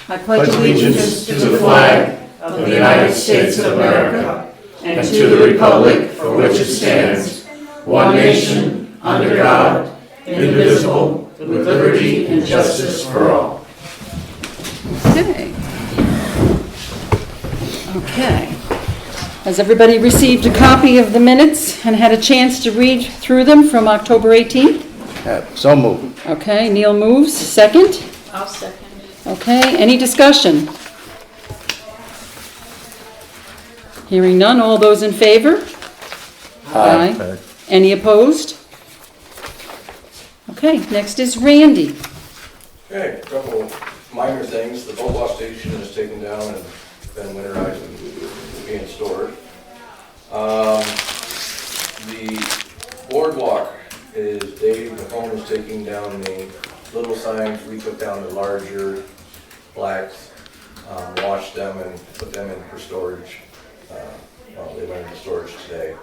I pledge allegiance to the flag of the United States of America and to the republic for which it stands, one nation, under God, indivisible, with liberty and justice for all. Okay. Okay. Has everybody received a copy of the minutes and had a chance to read through them from October 18th? So moved. Okay, Neil moves. Second? I'll second. Okay, any discussion? Hearing none, all those in favor? Aye. Any opposed? Okay, next is Randy. Okay, a couple of minor things. The boat wash station is taken down and been winterized and being stored. The boardwalk is Dave McComb is taking down the little signs. We took down the larger blacks, washed them and put them in for storage. Well, they went into storage today.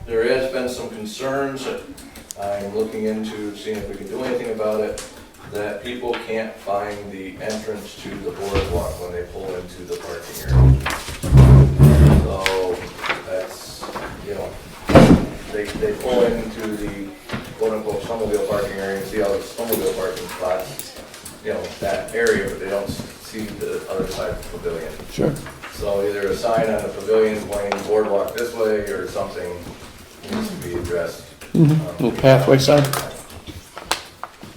There has been some concerns that I'm looking into, seeing if we can do anything about it, that people can't find the entrance to the boardwalk when they pull into the parking area. So that's, they pull into the quote-unquote snowmobile parking area and see all the snowmobile parking spots, that area, but they don't see the other side of the pavilion. Sure. So either a sign on the pavilion pointing boardwalk this way or something needs to be addressed. Little pathway sign.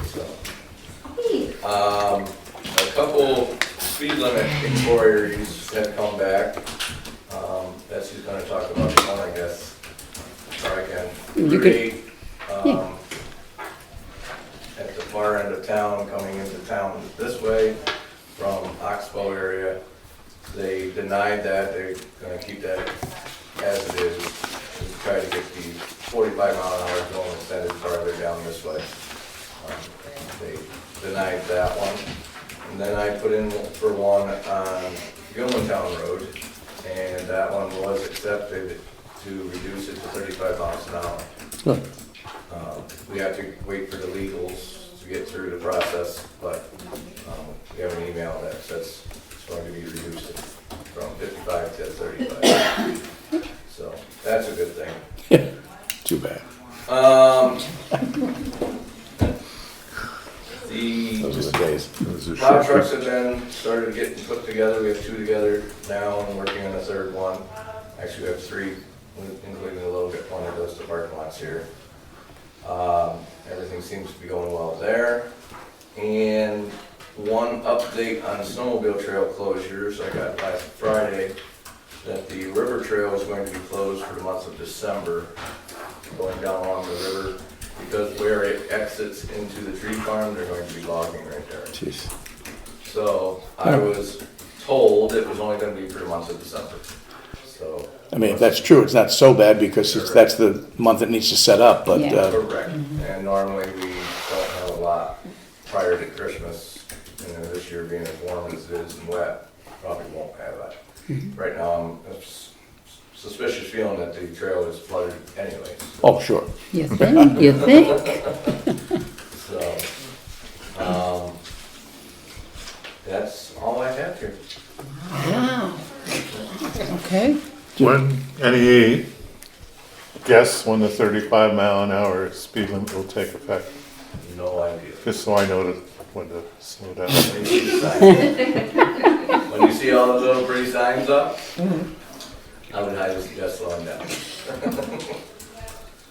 So, a couple speed limit inquiries have come back. That's who's going to talk about this one, I guess. Or I can You create yeah. at the far end of town, coming into town this way from Oxbow area. They denied that. They're going to keep that as it is. To try to get the 45-mile-an-hour zone extended farther down this way. They denied that one. And then I put in for one on Gilmantown Road, and that one was accepted to reduce it to 35 miles an hour. Good. We have to wait for the legals to get through the process, but we have an email that says it's going to be reduced from 55 to 35. So that's a good thing. Too bad. Those are the days. Plow trucks have been started getting put together. We have 2 together now and working on a 3rd one. Actually, we have 3, including the little bit one that goes to parking lots here. Everything seems to be going well there. And one update on snowmobile trail closures. I got last Friday that the river trail is going to be closed for the month of December, going down along the river, because where it exits into the tree farm, they're going to be logging right there. Jeez. So I was told it was only going to be for the month of December. So I mean, if that's true, it's not so bad because that's the month it needs to set up, but, Yeah. correct. And normally we don't have a lot prior to Christmas, and this year being as warm as it is and wet, probably won't have that. Right now, I'm suspicious feeling that the trail is flooded anyways. oh, sure. You think? You think? So, that's all I have here. Wow. Okay. Any guess when the 35-mile-an-hour speed limit will take effect? No idea. Just so I know when to slow down. When you see the signs, when you see all the little pretty signs up, I would highly suggest slowing down.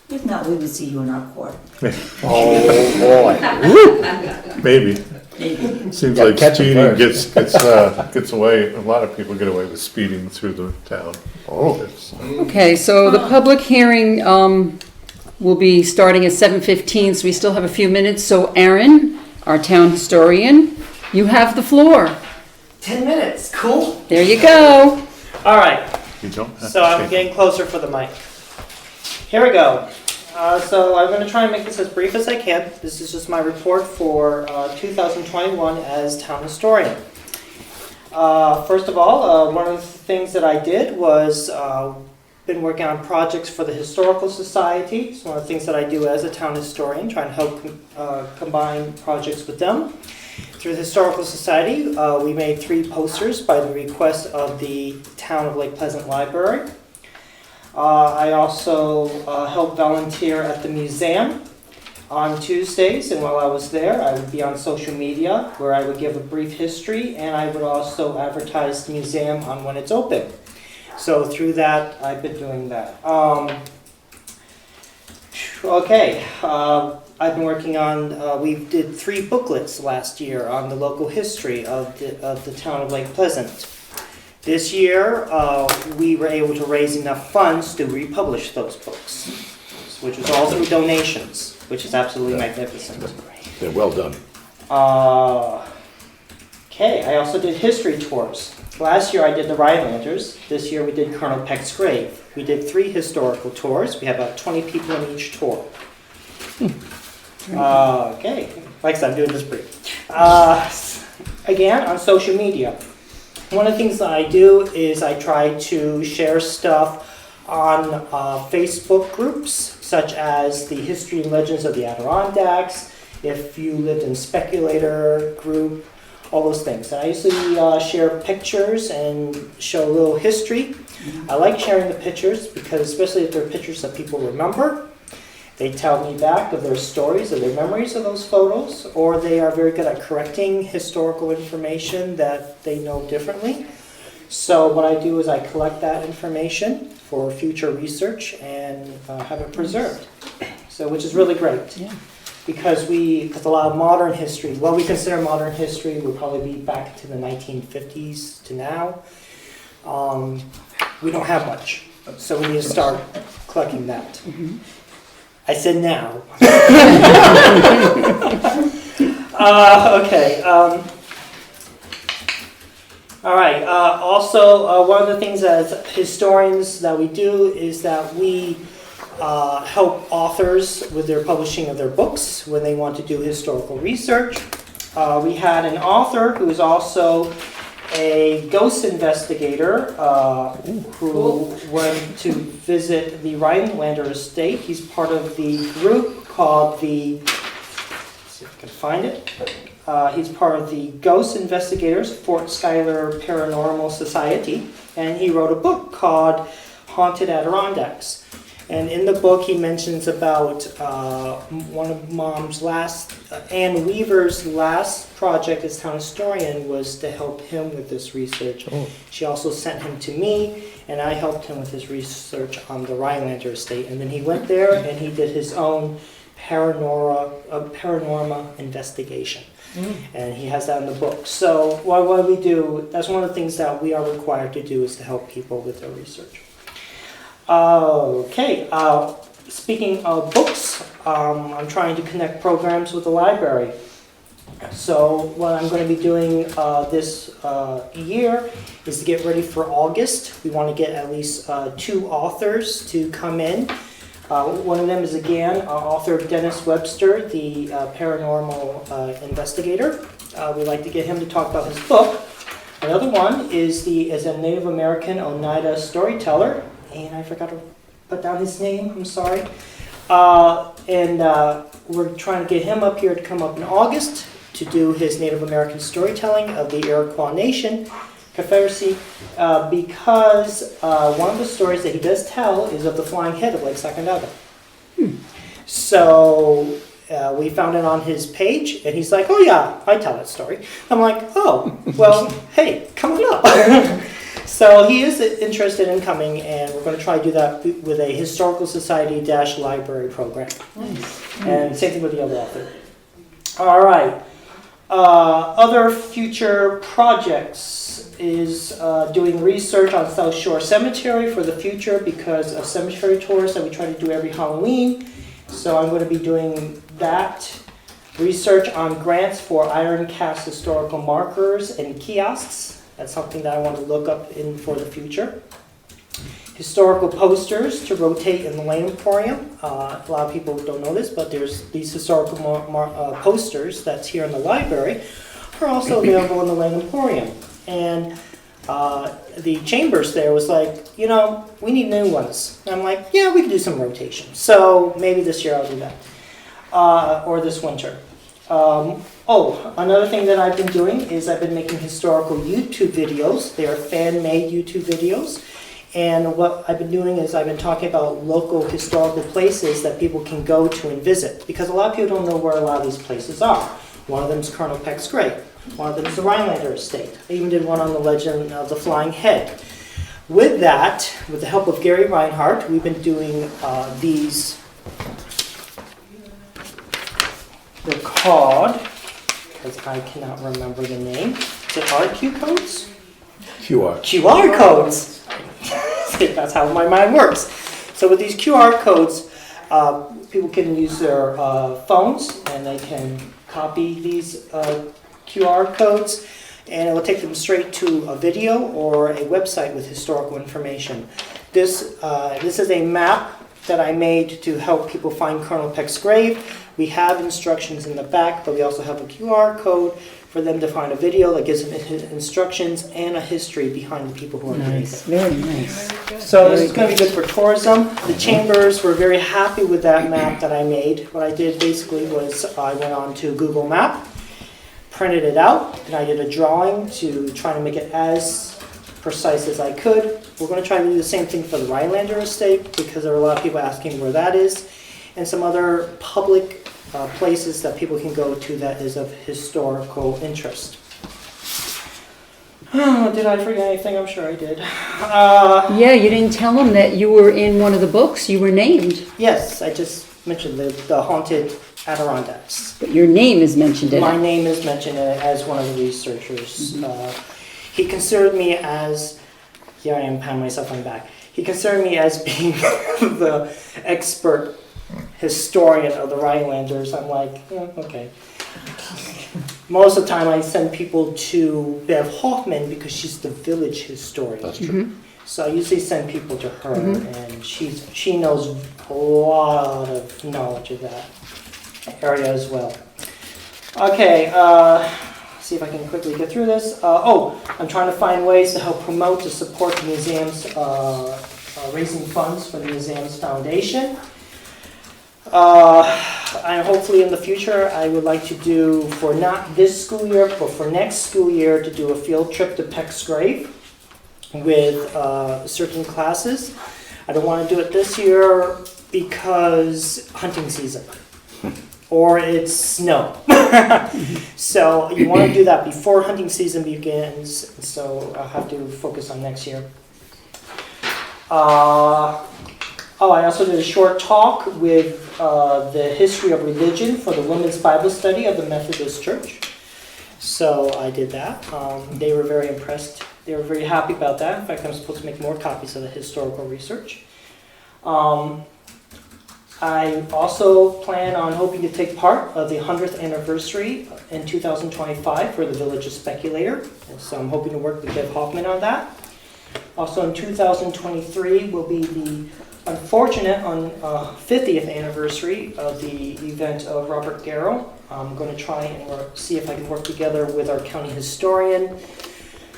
If not, we would see you in our court. Oh, boy. Maybe. Maybe. Seems Gotta like catch 'em speeding gets away. A lot of people get away with speeding through the town. Oh. Okay, so the public hearing will be starting at 7:15, so we still have a few minutes. So Aaron, our town historian, you have the floor. 10 minutes, cool. There you go. All right, You don't have so to I'm take- getting closer for the mic. Here we go. So I'm going to try and make this as brief as I can. This is just my report for 2021 as town historian. First of all, one of the things that I did was been working on projects for the Historical Society. It's one of the things that I do as a town historian, trying to help combine projects with them. Through the Historical Society, we made 3 posters by the request of the Town of Lake Pleasant Library. I also helped volunteer at the museum on Tuesdays, and while I was there, I would be on social media where I would give a brief history, and I would also advertise the museum on when it's open. So through that, I've been doing that. I've been working on, we did 3 booklets last year on the local history of the town of Lake Pleasant. This year, we were able to raise enough funds to republish those books, which was all through donations, which is absolutely magnificent. They're well done. I also did history tours. Last year I did the Rhinelanders. This year we did Colonel Peck's grave. We did 3 historical tours. We had about 20 people in each tour. Like I said, I'm doing this brief. Again, on social media. One of the things that I do is I try to share stuff on Facebook groups, such as the History and Legends of the Adirondacks, If You Lived in Speculator group, all those things. And I usually share pictures and show a little history. I like sharing the pictures because, especially if they're pictures that people remember, they tell me back of their stories, of their memories of those photos, or they are very good at correcting historical information that they know differently. So what I do is I collect that information for future research and have it preserved. So, which is really great. Yeah. Because a lot of modern history, what we consider modern history would probably be back to the 1950s to now. We don't have much, so we need to start collecting that. Mm-hmm. I said now. All right. Also, one of the things as historians that we do is that we help authors with their publishing of their books when they want to do historical research. We had an author who is also a ghost investigator who went to visit the Rhinelander estate. He's part of the group called the, let's see if I can find it. He's part of the Ghost Investigators Fort Schuyler Paranormal Society, and he wrote a book called Haunted Adirondacks. And in the book, he mentions about one of Mom's Ann Weaver's last project as town historian was to help him with this research. Oh. She also sent him to me, and I helped him with his research on the Rhinelander estate. And then he went there and he did his own paranorma investigation. And he has that in the book. So what we do, that's one of the things that we are required to do, is to help people with their research. Speaking of books, I'm trying to connect programs with the library. So what I'm going to be doing this year is to get ready for August. We want to get at least 2 authors to come in. One of them is, again, author Dennis Webster, the paranormal investigator. We'd like to get him to talk about his book. Another one is a Native American Oneida storyteller. And I forgot to put down his name, I'm sorry. We're trying to get him up here to come up in August to do his Native American storytelling of the Iroquois Nation, Confederacy, because one of the stories that he does tell is of the flying head of Lake Sacandaga. So we found it on his page, and he's like, oh yeah, I tell that story. I'm like, oh, well, hey, come on up. So he is interested in coming, and we're going to try to do that with a Historical Society-library program. Nice. And same thing with the other author. All right. Other future projects is doing research on South Shore Cemetery for the future because of cemetery tours that we try to do every Halloween. So I'm going to be doing that. Research on grants for iron cast historical markers and kiosks. That's something that I want to look up in for the future. Historical posters to rotate in the Lane Emporium. A lot of people don't know this, but there's these historical posters that's here in the library are also available in the Lane Emporium. And the chambers there was like, we need new ones. And I'm like, yeah, we can do some rotation. So maybe this year I'll do that. Or this winter. Another thing that I've been doing is I've been making historical YouTube videos. They are fan-made YouTube videos. And what I've been doing is I've been talking about local historical places that people can go to and visit. Because a lot of people don't know where a lot of these places are. One of them is Colonel Peck's grave. One of them is the Rhinelander Estate. I even did one on the legend of the Flying Head. With that, with the help of Gary Reinhardt, we've been doing these. They're called, because I cannot remember the name, is it RQ codes? QR. QR codes! That's how my mind works. So with these QR codes, people can use their phones and they can copy these QR codes and it will take them straight to a video or a website with historical information. This is a map that I made to help people find Colonel Peck's grave. We have instructions in the back, but we also have a QR code for them to find a video that gives them instructions and a history behind the people who are Nice, underneath very nice. it. So this is going to be good for tourism. The chambers were very happy with that map that I made. What I did basically was I went on to Google Map, printed it out, and I did a drawing to try to make it as precise as I could. We're going to try to do the same thing for the Rhinelander Estate because there are a lot of people asking where that is, and some other public places that people can go to that is of historical interest. Did I forget anything? I'm sure I did. Yeah, you didn't tell them that you were in one of the books. You were named, Yes, I just mentioned the Haunted Adirondacks. but your name is mentioned in My it. name is mentioned as one of the researchers. He considered me as, here I am patting myself on the back. He considered me as being the expert historian of the Rhinelanders. I'm like, yeah, okay. Most of the time I send people to Bev Hoffman because she's the village historian. That's true. So I usually send people to her and she knows a lot of knowledge of that area as well. Okay, see if I can quickly get through this. I'm trying to find ways to help promote to support the museum's raising funds for the museum's foundation. And hopefully in the future I would like to do, for not this school year, but for next school year, to do a field trip to Peck's grave with certain classes. I don't want to do it this year because hunting season or it's snow. So you want to do that before hunting season begins, so I'll have to focus on next year. I also did a short talk with the history of religion for the Women's Bible Study of the Methodist Church. So I did that. They were very impressed. They were very happy about that. In fact, I'm supposed to make more copies of the historical research. I also plan on hoping to take part of the 100th anniversary in 2025 for the Village of Speculator. So I'm hoping to work with Bev Hoffman on that. Also in 2023 will be the unfortunate 50th anniversary of the event of Robert Garrow. I'm going to try and see if I can work together with our county historian,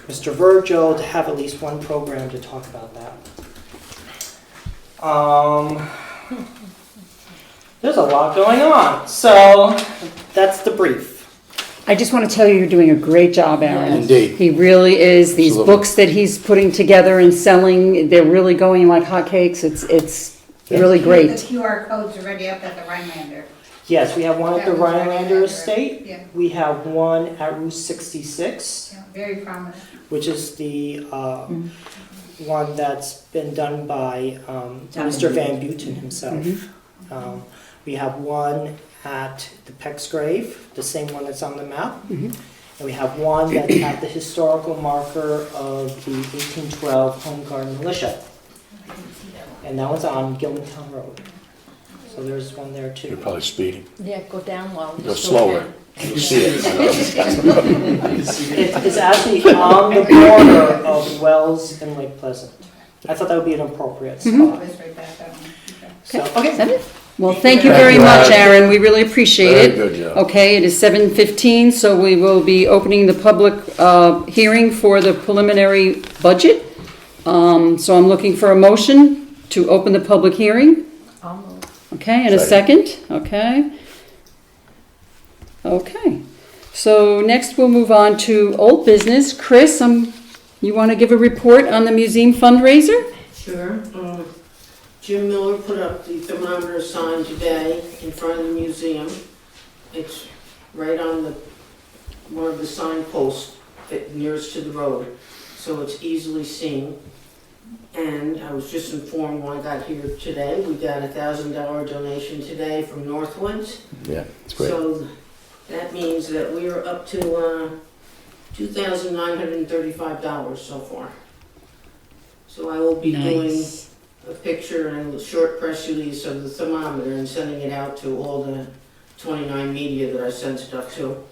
Mr. Virgil, to have at least one program to talk about that. There's a lot going on, so that's the brief. I just want to tell you, you're doing a great job, Aaron. Indeed. He really is. These Absolutely. books that he's putting together and selling, they're really going like hotcakes. It's really The great. QR codes are already up at the Rhinelander. Yes, we have one at the That was Rhinelander Rhinelander. Estate. Yeah. We have one at Route 66, Yeah, very prominent. which is the one that's been done by Mr. Van Buiten himself. We have one at the Peck's grave, the same one that's on the map. And we have one that's at the historical marker of the 1812 Home Guard Militia. I didn't see that one. And that one's on Gilmantown Road. So there's one there too. You're probably speeding. Yeah, go down low. Go slower. You'll see it. It's actually on the border of Wells and Lake Pleasant. I thought that would be an appropriate spot. Oh, it's right back that one. Okay. So, Is that it? Well, thank you Thank very you, much, Aaron. Aaron. We really appreciate Very it. good job. Okay, it is 7:15, so we will be opening the public hearing for the preliminary budget. So I'm looking for a motion to open the public hearing. I'll move. Okay, and a second? Okay. Okay, so next we'll move on to old business. Chris, you want to give a report on the museum fundraiser? Sure. Jim Miller put up the thermometer sign today in front of the museum. It's right on one of the signposts that nearest to the road, so it's easily seen. And I was just informed when I got here today, we got a $1,000 donation today from Northwoods. Yeah, it's great. So that means that we are up to $2,935 so far. So I will be doing a picture and a short press release of the thermometer and sending it out to all the 29 media that I send stuff to,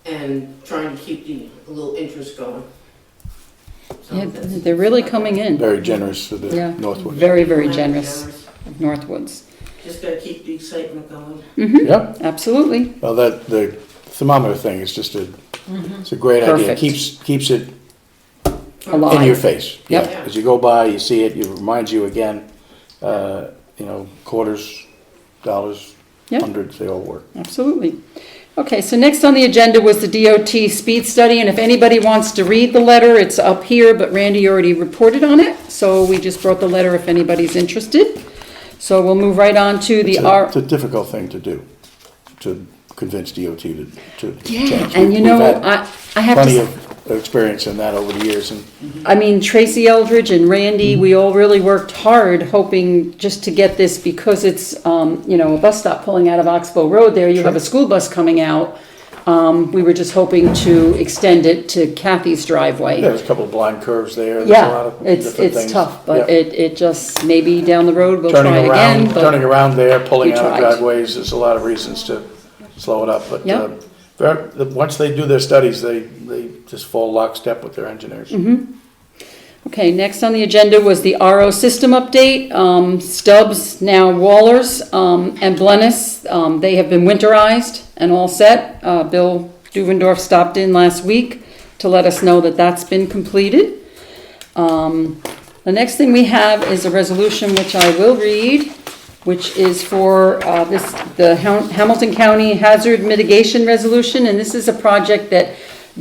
and trying to keep the little interest going. So Yeah, that's- they're really coming in. Very generous to the Yeah. Northwoods. Very, very generous of Northwoods. Just gotta keep the excitement going. Yep. Absolutely. Well, the thermometer thing is just it's a great idea. Perfect. Keeps it Alive. in your face. Yep. Yeah. As you go by, you see it, it reminds you again, quarters, dollars, Yep. hundreds, they all work. Absolutely. Okay, so next on the agenda was the DOT speed study, and if anybody wants to read the letter, it's up here, but Randy already reported on it, so we just brought the letter if anybody's interested. So we'll move right on to the It's a difficult thing to do, to convince DOT to Yeah, change. and We've had I have plenty to, of experience in that over the years, and I mean, Tracy Eldridge and Randy, we all really worked hard hoping just to get this because it's, a bus stop pulling out of Oxbow Road there, you have a school bus coming out. We were just hoping to extend it to Kathy's driveway. there's a couple of blind curves there. There's a lot Yeah, of it's different things. tough, but Yeah. it just, maybe down the road we'll Turning try around, again, turning but, around there, pulling we out of tried. driveways, there's a lot of reasons to slow it up, but, Yep. once they do their studies, they just fall lockstep with their engineers. Mm-hmm. Okay, next on the agenda was the RO system update. Stubbs, now Wallers, and Blennis, they have been winterized and all set. Bill Duvendorf stopped in last week to let us know that that's been completed. The next thing we have is a resolution which I will read, which is for the Hamilton County Hazard Mitigation Resolution, and this is a project that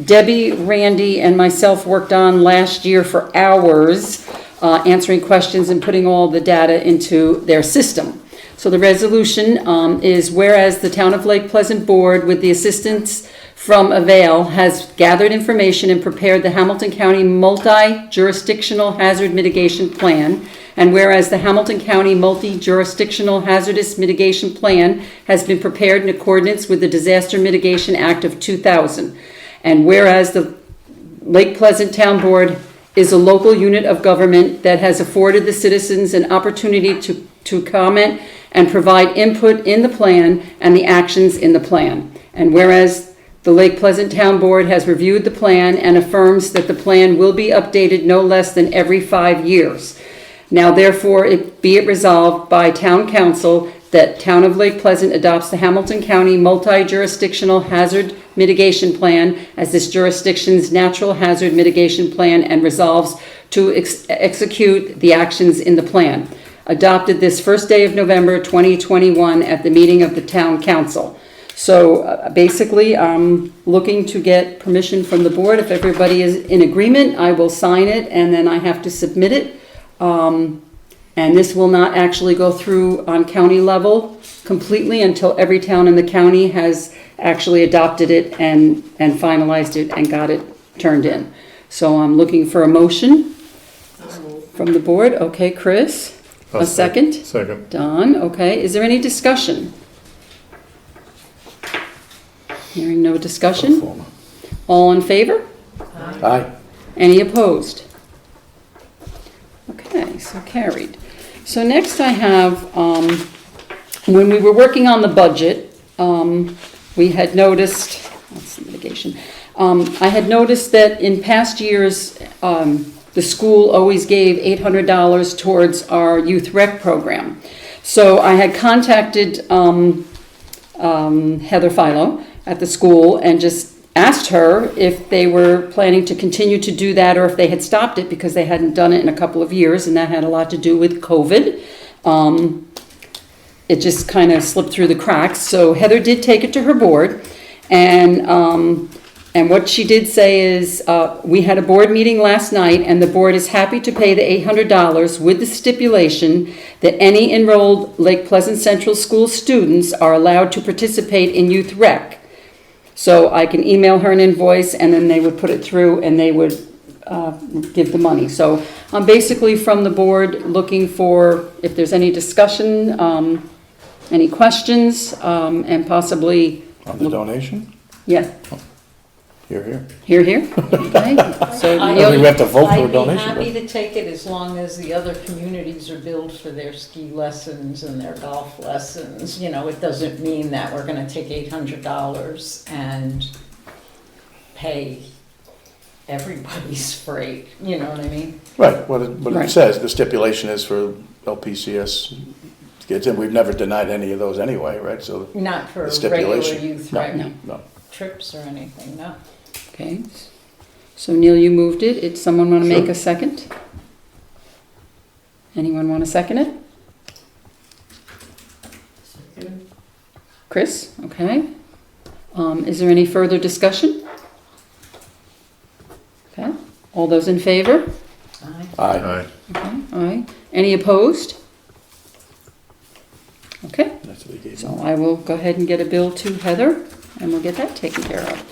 Debbie, Randy, and myself worked on last year for hours, answering questions and putting all the data into their system. So the resolution is whereas the Town of Lake Pleasant Board, with the assistance from Avail, has gathered information and prepared the Hamilton County Multi-Jurisdictional Hazard Mitigation Plan, and whereas the Hamilton County Multi-Jurisdictional Hazardous Mitigation Plan has been prepared in accordance with the Disaster Mitigation Act of 2000, and whereas the Lake Pleasant Town Board is a local unit of government that has afforded the citizens an opportunity to comment and provide input in the plan and the actions in the plan. And whereas the Lake Pleasant Town Board has reviewed the plan and affirms that the plan will be updated no less than every 5 years. Now therefore, be it resolved by Town Council that Town of Lake Pleasant adopts the Hamilton County Multi-Jurisdictional Hazard Mitigation Plan as this jurisdiction's natural hazard mitigation plan and resolves to execute the actions in the plan. Adopted this first day of November 2021 at the meeting of the Town Council. So basically, I'm looking to get permission from the board. If everybody is in agreement, I will sign it and then I have to submit it. And this will not actually go through on county level completely until every town in the county has actually adopted it and finalized it and got it turned in. So I'm looking for a motion from the board. Okay, Chris? A second? Second. Don, okay. Is there any discussion? Hearing no discussion? All in favor? Aye. Any opposed? Okay, so carried. So next I have, when we were working on the budget, we had noticed, that's the mitigation, I had noticed that in past years, the school always gave $800 towards our youth rec program. So I had contacted Heather Philo at the school and just asked her if they were planning to continue to do that or if they had stopped it because they hadn't done it in a couple of years, and that had a lot to do with COVID. it just kind of slipped through the cracks. So Heather did take it to her board, and what she did say is, we had a board meeting last night, and the board is happy to pay the $800 with the stipulation that any enrolled Lake Pleasant Central School students are allowed to participate in youth rec. So I can email her an invoice, and then they would put it through, and they would give the money. So I'm basically from the board looking for if there's any discussion, any questions, and possibly, On the donation? yeah, Here. here. Okay. So I think we Neil, have to vote for a I'd be donation. happy right? to take it as long as the other communities are billed for their ski lessons and their golf lessons. You know, it doesn't mean that we're gonna take $800 and pay everybody's freight, you know what I mean? Right, what it Right. says, the stipulation is for LPCS kids, and we've never denied any of those anyway, right? So, Not for The regular stipulation. youth No. rec no. trips or anything, no. okay. So Neil, you moved it. Did someone want to make Sure. a second? Anyone want to second it? Chris, okay. Is there any further discussion? Okay, all those in favor? Aye. Aye. Aye. Okay, aye. Any opposed? Okay, That's what he gave me. so I will go ahead and get a bill to Heather, and we'll get that taken care of.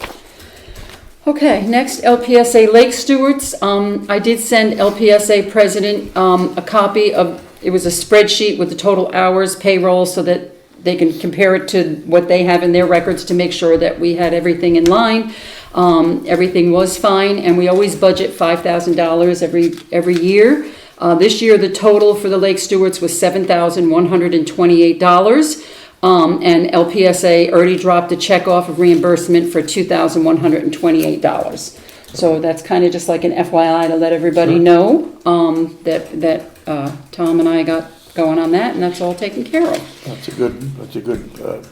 Okay, next, LPSA Lake Stewards. I did send LPSA President a copy of, it was a spreadsheet with the total hours payroll so that they can compare it to what they have in their records to make sure that we had everything in line. Everything was fine, and we always budget $5,000 every year. This year, the total for the Lake Stewards was $7,128. And LPSA already dropped a check off of reimbursement for $2,128. So that's kind of just like an FYI to let everybody know that Tom and I got going on that, and that's all taken care of. That's a good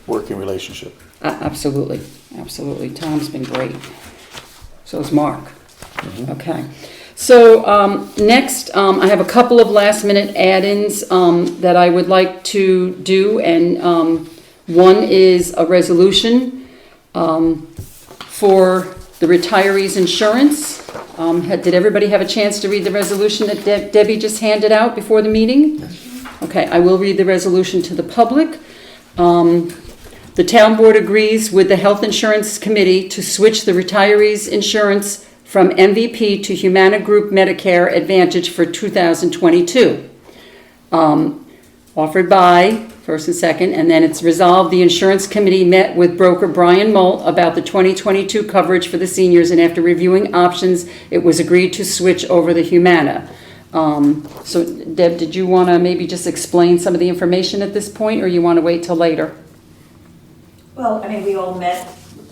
working relationship. Absolutely, absolutely. Tom's been great. So is Mark. Okay. So next, I have a couple of last-minute add-ins that I would like to do, and one is a resolution for the retirees' insurance. Did everybody have a chance to read the resolution that Debbie just handed out before the meeting? Okay, I will read the resolution to the public. The town board agrees with the Health Insurance Committee to switch the retirees' insurance from MVP to Humana Group Medicare Advantage for 2022. Offered by, first and second, and then it's resolved, the insurance committee met with broker Brian Molt about the 2022 coverage for the seniors, and after reviewing options, it was agreed to switch over the Humana. So Deb, did you want to maybe just explain some of the information at this point, or you want to wait till later? Well, I mean, we all met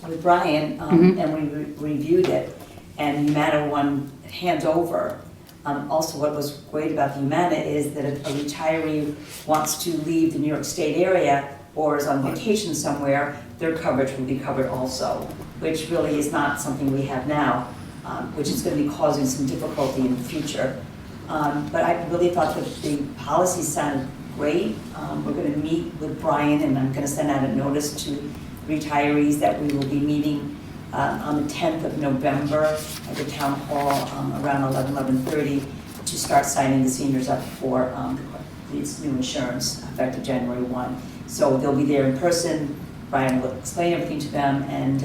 with Brian, and we reviewed it, and Humana one hands over. Also, what was great about the Humana is that if a retiree wants to leave the New York State area or is on vacation somewhere, their coverage will be covered also, which really is not something we have now, which is going to be causing some difficulty in the future. But I really thought that the policy sounded great. We're going to meet with Brian, and I'm going to send out a notice to retirees that we will be meeting on the 10th of November at the town hall around 11:30 to start signing the seniors up for this new insurance effective January 1. So they'll be there in person. Brian will explain everything to them, and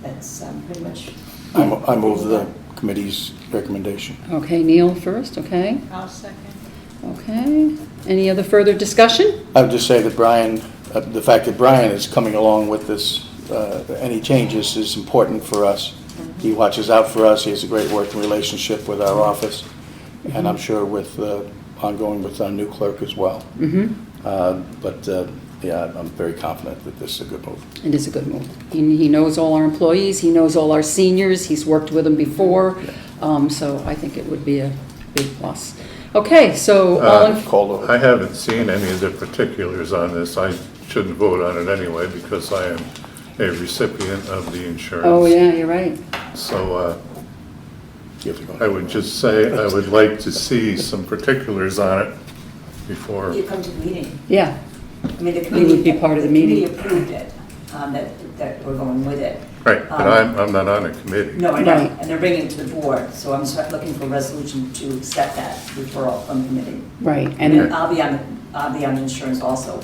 that's pretty much. I move the committee's recommendation. Okay, Neil first, okay? I'll second. Okay. Any other further discussion? I would just say that Brian, the fact that Brian is coming along with this, any changes is important for us. He watches out for us. He has a great working relationship with our office, and I'm sure with ongoing with our new clerk as well. But yeah, I'm very confident that this is a good move. It is a good move. He knows all our employees, he knows all our seniors, he's worked with them before, so I think it would be a big plus. Okay, so all in, Call over. I haven't seen any of the particulars on this. I shouldn't vote on it anyway because I am a recipient of the insurance. oh yeah, you're right. So You have to go. I would just say I would like to see some particulars on it before. You come to the meeting. Yeah, I mean, the You committee. would be part of the meeting. committee approved it, that we're going with it. Right, but I'm not on a committee. No, I know, Right. and they're bringing it to the board, so I'm looking for a resolution to accept that referral from the committee. right, And and, then I'll be on the insurance also,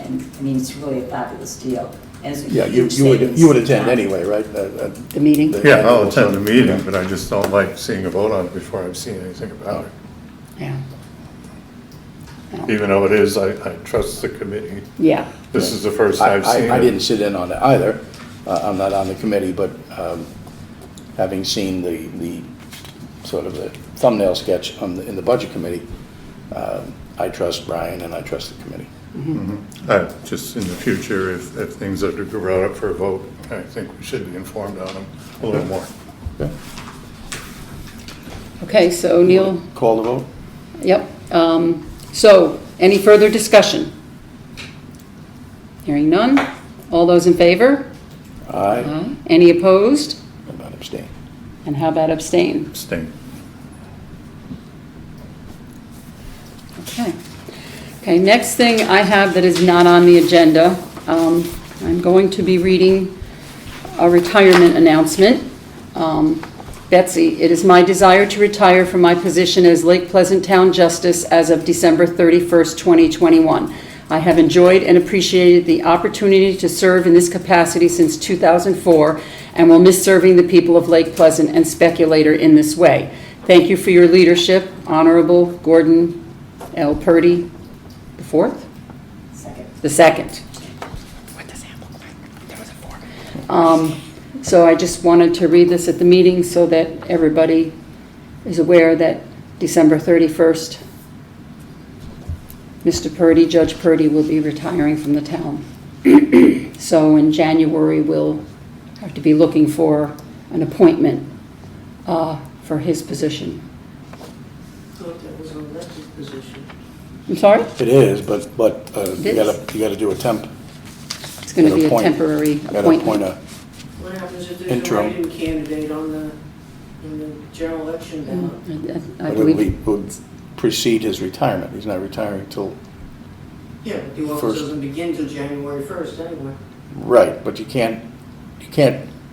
and, I mean, it's really a fabulous deal. And it's a Yeah, huge you would savings. attend anyway, right? the meeting, Yeah, I'll attend the meeting, but I just don't like seeing a vote on it before I've seen anything about it. yeah. Even though it is, I trust the committee. Yeah, This is the first I've seen it. I didn't sit in on it either. I'm not on the committee, but having seen the sort of the thumbnail sketch in the budget committee, I trust Brian and I trust the committee. Just in the future, if things are to go brought up for a vote, I think we should be informed on them a little more. Okay. okay, so Neil, Call the vote? yep. So, any further discussion? Hearing none. All those in favor? Aye. Any opposed? I'm not abstaining. And how about abstain? Abstain. Okay. Okay, next thing I have that is not on the agenda, I'm going to be reading a retirement announcement. Betsy, it is my desire to retire from my position as Lake Pleasant Town Justice as of December 31st, 2021. I have enjoyed and appreciated the opportunity to serve in this capacity since 2004 and will miss serving the people of Lake Pleasant and Speculator in this way. Thank you for your leadership, Honorable Gordon L. Purdy, the fourth? Second. The second. What does that look like? There was a four. So I just wanted to read this at the meeting so that everybody is aware that December 31st, Mr. Purdy, Judge Purdy, will be retiring from the town. So in January, we'll have to be looking for an appointment for his position. I thought that was an elected position. I'm sorry? It is, but It you is? gotta do a temp. It's going to be a Appoint- temporary You gotta appoint appointment. What happens if there's a Interim. write-in candidate in the general election ballot? I But believe. it would precede his retirement. He's not retiring till, Yeah, but the office First. doesn't begin till January 1st anyway. right, but you can't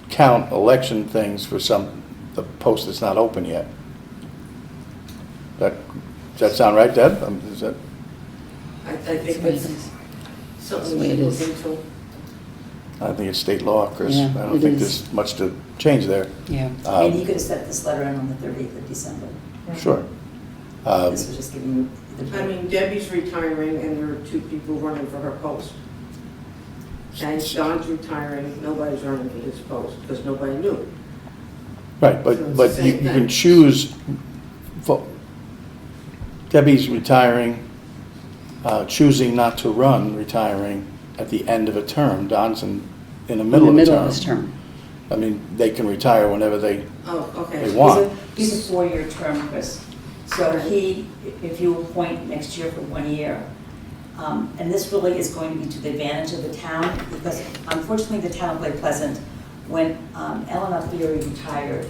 count election things for the post that's not open yet. Does that sound right, Deb? Is that, I That's think what it it's is. something the we way should it look is. into. I think it's state law, Chris. Yeah, I don't it think is. there's much to change there. Yeah. And you could have sent this letter in on the 30th of December. Sure. This was just giving you the. I mean, Debbie's retiring and there are two people running for her post. And Don's retiring, nobody's running for his post because nobody knew. Right, So it's but the you same can thing. choose, Debbie's retiring, choosing not to run, retiring at the end of a term. Don's in the In middle the of a middle term. of this term. I mean, they can retire whenever they Oh, okay. want. He's a four-year term, Chris. So if you appoint next year for 1 year, and this really is going to be to the advantage of the town, because unfortunately, the town of Lake Pleasant, when Eleanor Theory retired,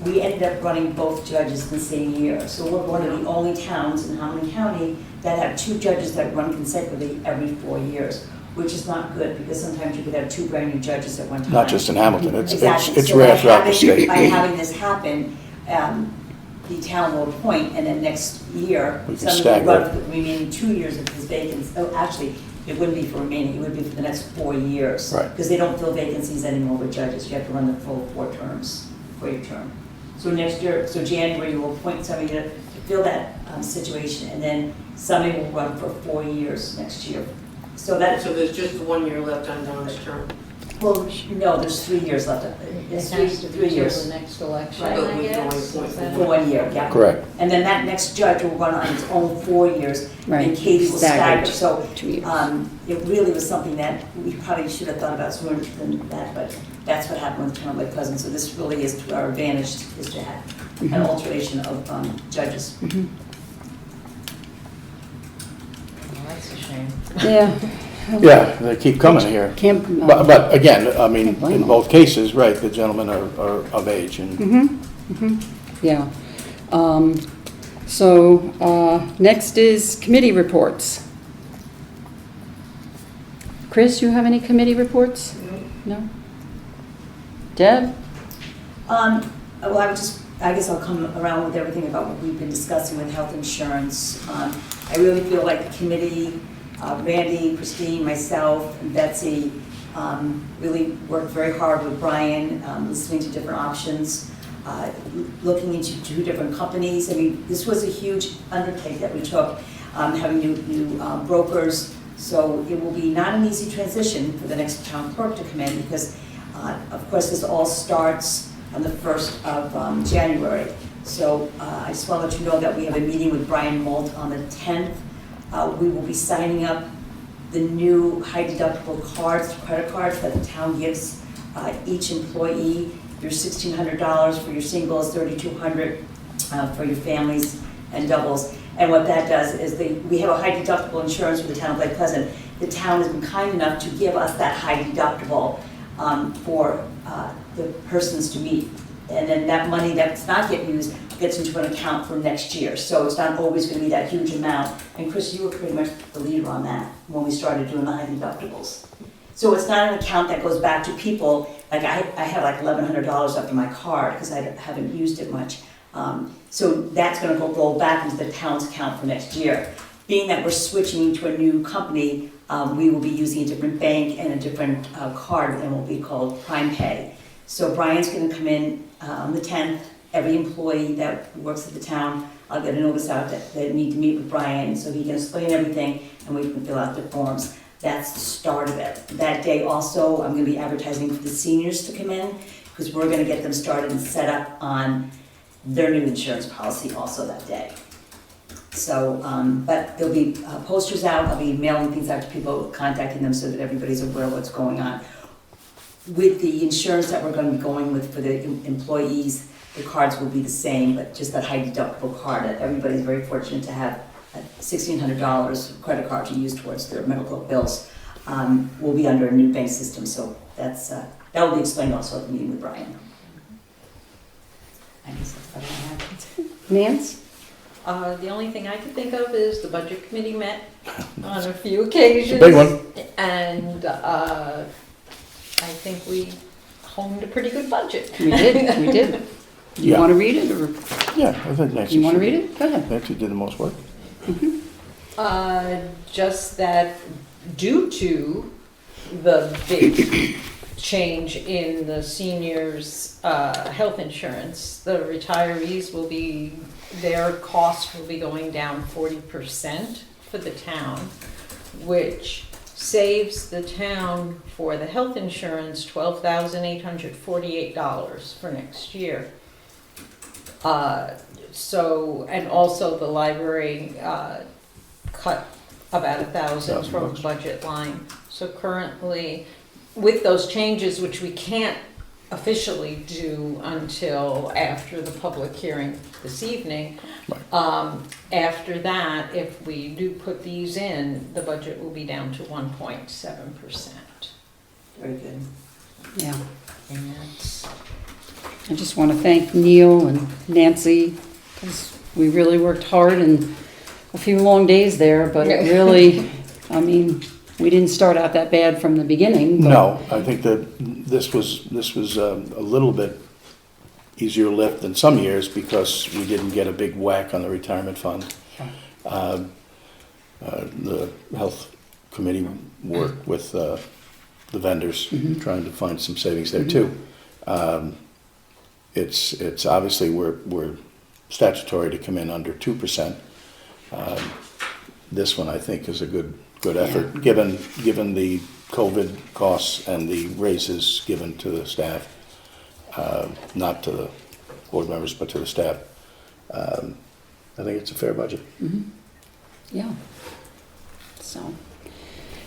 we ended up running both judges in the same year. So we're one of the only towns in Hamilton County that have two judges that run consecutively every 4 years, which is not good, because sometimes you could have two brand-new judges at one time. Not just in Hamilton, it's Exactly. So rare by throughout the having- state. By having this happen, the town will appoint, and then next year, We can somebody will run stagger for the remaining 2 years of his vacancy. Oh, actually, it wouldn't be for remaining, it would be for the next 4 years. Right. Because they don't fill vacancies anymore with judges, you have to run the full 4 terms, 4-year term. So next year, so January, you will appoint somebody to fill that situation, and then somebody will run for 4 years next year. So that's, So there's just 1 year left on Don's term. well, no, there's 3 years left. It It's has to three be till years. the next election, Right. But I we can only guess. appoint Is that For 1 year, yeah. Correct. And then that next judge will run on its own 4 years, Right. and Katie will Staggered. stagger. So 2 years. it really was something that we probably should have thought about sooner than that, but that's what happened with Town Lake Pleasant. So this really is to our advantage, is to have an alternation of judges. Mm-hmm. Well, that's a shame. Yeah. Yeah, they keep coming here. Can't, But again, I mean, Can't blame in them. both cases, right, the gentlemen are of age and yeah. So, next is committee reports. Chris, you have any committee reports? No? Deb? Well, I guess I'll come around with everything about what we've been discussing with health insurance. I really feel like the committee, Randy, Christine, myself, and Betsy, really worked very hard with Brian, listening to different options, looking into 2 different companies. I mean, this was a huge undertaking that we took, having new brokers. So it will be not an easy transition for the next town clerk to come in because, of course, this all starts on the 1st of January. So I just want to let you know that we have a meeting with Brian Molt on the 10th. We will be signing up the new high deductible cards, credit cards that the town gives each employee. Your $1,600 for your singles, $3,200 for your families and doubles. And what that does is we have a high deductible insurance for the town of Lake Pleasant. The town has been kind enough to give us that high deductible for the persons to meet. And then that money that's not getting used gets into an account for next year. So it's not always going to be that huge amount. And Chris, you were pretty much the leader on that when we started doing the high deductibles. So it's not an account that goes back to people, like I have like $1,100 up in my card because I haven't used it much. So that's going to roll back into the town's account for next year. Being that we're switching to a new company, we will be using a different bank and a different card, and will be called Prime Pay. So Brian's going to come in on the 10th. Every employee that works at the town, I'll get a notice out that they need to meet with Brian so he can explain everything and we can fill out the forms. That's the start of it. That day also, I'm going to be advertising for the seniors to come in because we're going to get them started and set up on their new insurance policy also that day. So, but there'll be posters out, I'll be mailing things out to people, contacting them so that everybody's aware of what's going on. With the insurance that we're going to be going with for the employees, the cards will be the same, but just that high deductible card. Everybody's very fortunate to have $1,600 credit card to use towards their medical bills. Will be under a new bank system, so that will be explained also at the meeting with Brian. I guess that's what I have. Nance? The only thing I can think of is the budget committee met on a few occasions. Big one. And I think we honed a pretty good budget. We did. You Yeah. want to read it, or Yeah, I think Nancy. you want to should- read it? Go ahead. Nancy did the most work. Just that due to the big change in the seniors' health insurance, the retirees their cost will be going down 40% for the town, which saves the town for the health insurance $12,848 for next year. And also the library cut about $1,000 from the budget line. So currently, with those changes, which we can't officially do until after the public hearing this evening, after that, if we do put these in, the budget will be down to 1.7%. Very good. Yeah. And that's I just want to thank Neil and Nancy, because we really worked hard and a few long days there, but it really, I mean, we didn't start out that bad from the beginning. But No, I think that this was a little bit easier lift than some years because we didn't get a big whack on the retirement fund. The health committee worked with the vendors, trying to find some savings there too. It's obviously we're statutory to come in under 2%. This one I think is a good effort, given the COVID costs and the raises given to the staff, not to the board members, but to the staff. I think it's a fair budget. Yeah. So,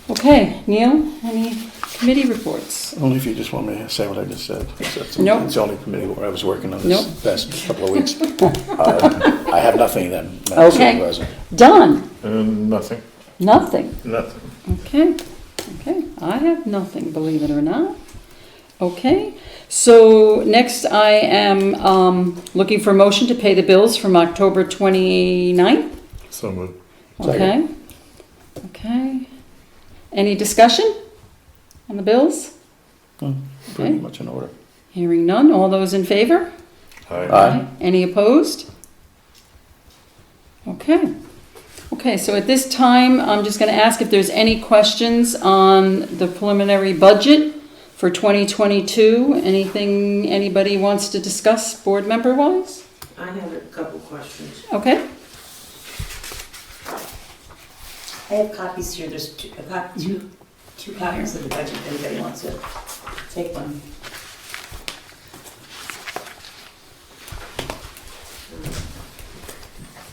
okay, Neil, any committee reports? Only if you just want me to say what I just said. Nope. It's the only committee where I was working on this Nope. past couple of weeks. I have nothing then, Madam Okay. Supervisor. Done? Nothing. Nothing. Nothing. Okay, I have nothing, believe it or not. Okay, So next I am looking for a motion to pay the bills from October 29th. So moved. Okay. Okay. Any discussion on the bills? Pretty much in order. Hearing none. All those in favor? Aye. Any opposed? Okay. Okay, so at this time, I'm just going to ask if there's any questions on the preliminary budget for 2022. Anything anybody wants to discuss, board member wise? I have a couple questions. Okay. I have copies here, there's two copies of the budget, if anybody wants to take one.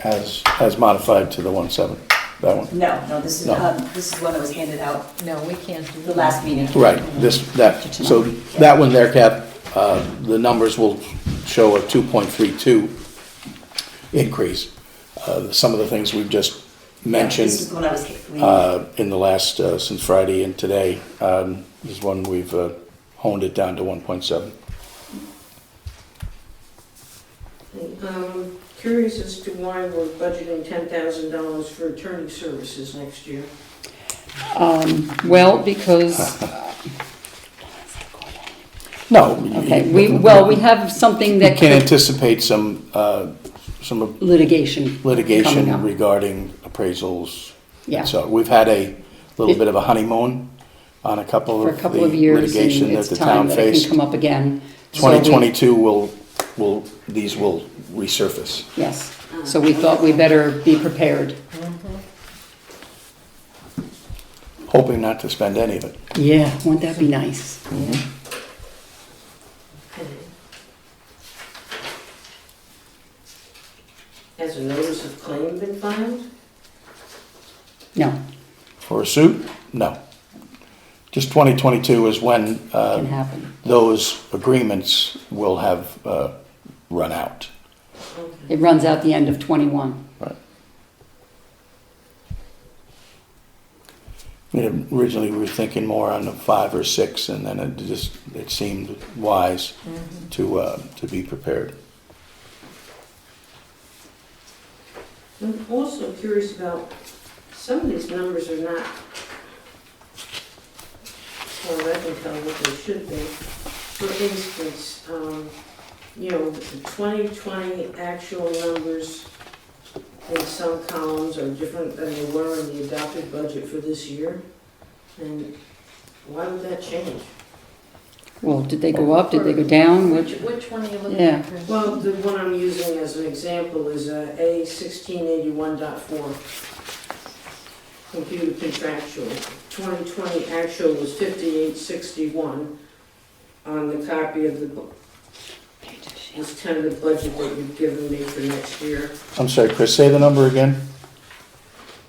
As modified to the 1/7, that one. No, this is one that was handed out No, we can't do the last meeting. Right, so that one there, Cap, the numbers will show a 2.32 increase. Some of the things we've just mentioned This is the one I was, in the last, since Friday and today, is one we've honed it down to 1.7. Curious as to why we're budgeting $10,000 for attorney services next year. Well, because, No. okay, we have something You that can could, anticipate some litigation. coming litigation up. regarding appraisals. Yeah. So we've had a little bit of a honeymoon on a couple For a of couple the of years, and litigation that it's the time town that it faced. can come up again. So we- 2022 these will resurface. Yes, so we thought we better be prepared. Hoping not to spend any of it. Yeah, wouldn't that be nice? Has a notice of claim been filed? No, For a suit? No. Just 2022 is when can happen. those agreements will have run out. It runs out the end of '21. Right. Originally, we were thinking more on the 5 or 6, and then it seemed wise to be prepared. I'm also curious about, some of these numbers are not, well, I can tell what they should be. For instance, the 2020 actual numbers in some columns are different than they were in the adopted budget for this year. And why would that change? Well, did they go up, did they go down? Which one are you looking Yeah. at? Well, the one I'm using as an example is A 1681.4. Computer contractual. 2020 actual was 5861 on the copy of the book. This tentative budget that you've given me for next year. I'm sorry, Chris, say the number again?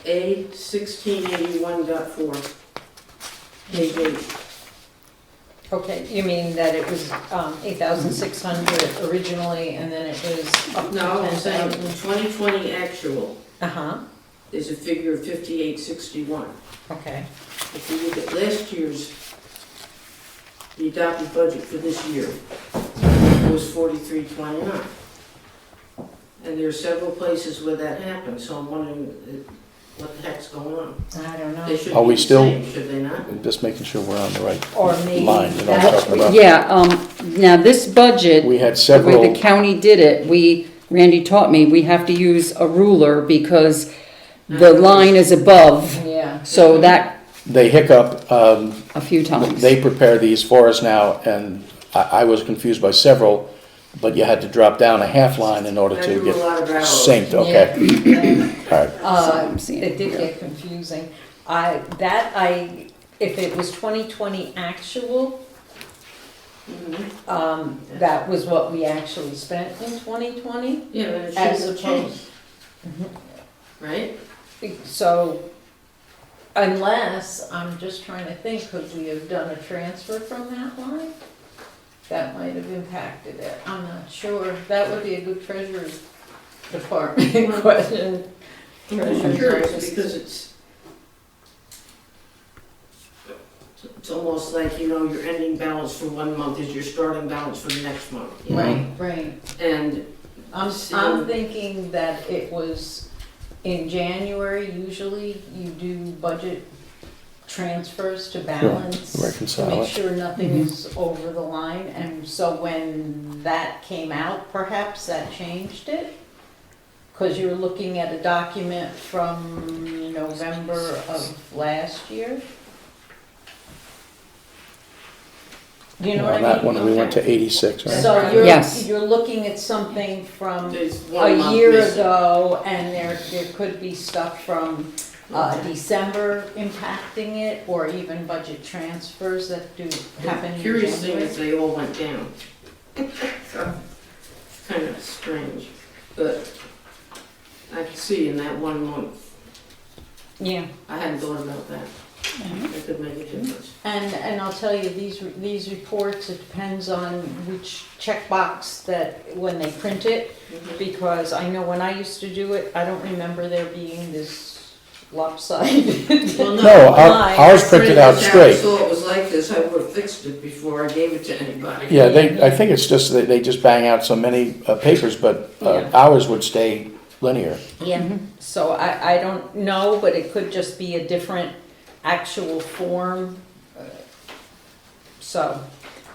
A 1681.4. Page 8. Okay, you mean that it was 8,600 originally, and then it was up to No, I'm saying 10,000? in 2020 actual, Uh-huh, there's a figure of 5861. okay. If you look at last year's, the adopted budget for this year, it was 4329. And there are several places where that happened, so I'm wondering what the heck's going on. I don't know. They should Are be we the still- same, should they not? Just making sure we're on the right Or maybe line, you know what I'm that's, talking about? Yeah, now this budget, We had the way several, the county did it, Randy taught me, we have to use a ruler because the line is above, yeah. so that they hiccup, a few times. they prepare these for us now, and I was confused by several, but you had to drop down a half line in order I to drew a get lot of arrows. synced, okay? All right. So I'm seeing It did here. get confusing. If it was 2020 actual, Mhm. that was what we actually spent in 2020. Yeah, but it As shouldn't have opposed- changed. Right? So, unless, I'm just trying to think, could we have done a transfer from that line? That might have impacted it, I'm not sure. That would be a good treasurer's department question. I'm Treasurer's curious office. because it's, It's almost like, you know, your ending balance for 1 month is your starting balance for the next month. you know? Right, right. And I'm thinking that it was in January, usually you do budget transfers to balance. To reconcile make it. sure nothing is over the line, and so when that came out, perhaps that changed it? Because you're looking at a document from November of last year? Do you know what I On mean? that one, we went to 86, right? So Yes. you're looking at something from there's 1 a month year missing. ago, and there could be stuff from December impacting it, or even budget transfers that do happen in Curious thing January. is they all went down. So, kind of strange, but I can see in that 1 month, Yeah, I hadn't thought about that. It could make a difference. and I'll tell you, these reports, it depends on which checkbox that, when they print it, because I know when I used to do it, I don't remember there being this lopsided. Well, No, Mine. ours printed out If I straight. saw it was like this, I would have fixed it before I gave it to anybody. Yeah, I think it's just that they just bang out so many papers, but Yeah. ours would stay linear. Yeah, so I don't know, but it could just be a different actual form. So,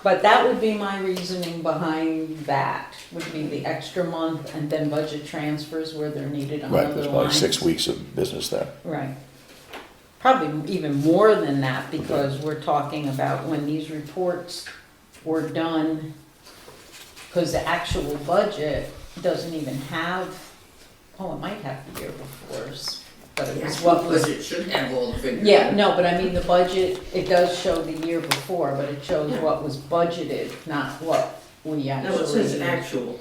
but that would be my reasoning behind that, would be the extra month and then budget transfers where they're needed on Right, other there's probably lines. 6 weeks of business there. Right. Probably even more than that, because we're talking about when these reports were done, because the actual budget doesn't even have, oh, it might have the year before's, but it was what was. It should have all the figures. Yeah, no, but I mean, the budget, it does show the year before, but it shows what was budgeted, not what we actually. No, it says actual.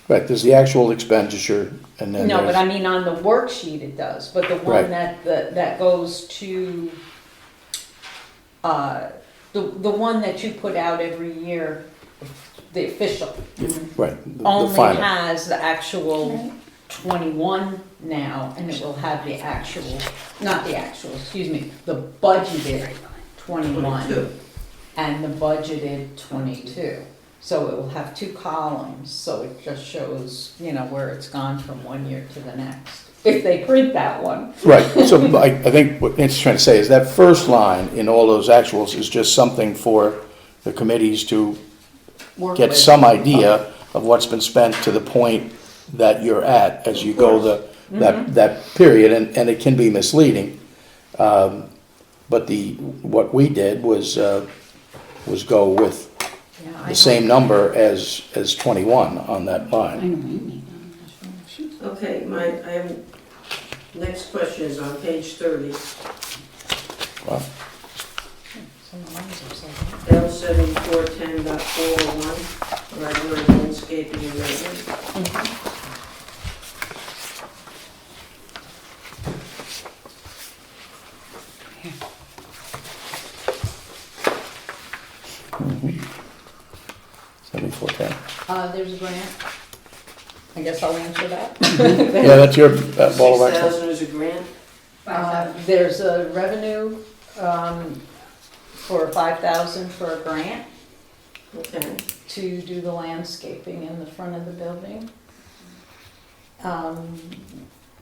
Right, there's the actual expenditure, and then No, but I there's, mean, on the worksheet it does, but the Right. one that goes to, the one that you put out every year, the official, right, the only final. has the actual 21 now, and it will have the actual, not the actual, excuse me, the budgeted 21 22. and the budgeted 22. So it will have 2 columns, so it just shows, where it's gone from one year to the next, if they print that one. Right, so I think what Nancy's trying to say is that first line in all those actuals is just something for the committees to Work get with. some idea of what's been spent to the point that you're at as you go that period, and it can be misleading. But what we did was go with Yeah, I the same number as 21 on that I line. know Amy. Okay, I have, next question is on page 30. Wow. L7410.401, regular landscaping and maintenance. Mhm. 7410. There's a grant. I guess I'll answer that. Yeah, that's your ball of wax. 6,000 is a grant? There's a revenue for 5,000 for a grant Okay. to do the landscaping in the front of the building.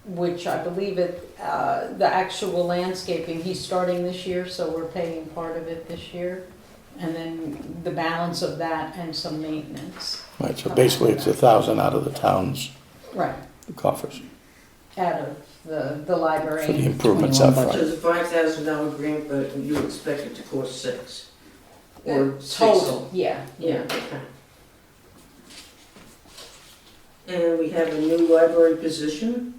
Which I believe the actual landscaping, he's starting this year, so we're paying part of it this year. And then the balance of that and some maintenance. Right, so basically it's 1,000 out of the town's Right, coffers out of the library. for the improvements up 21 So front. it's a $5,000 grant, but you expect it to cost 6? Or 6? Total, yeah. Yeah, okay. And we have a new library position,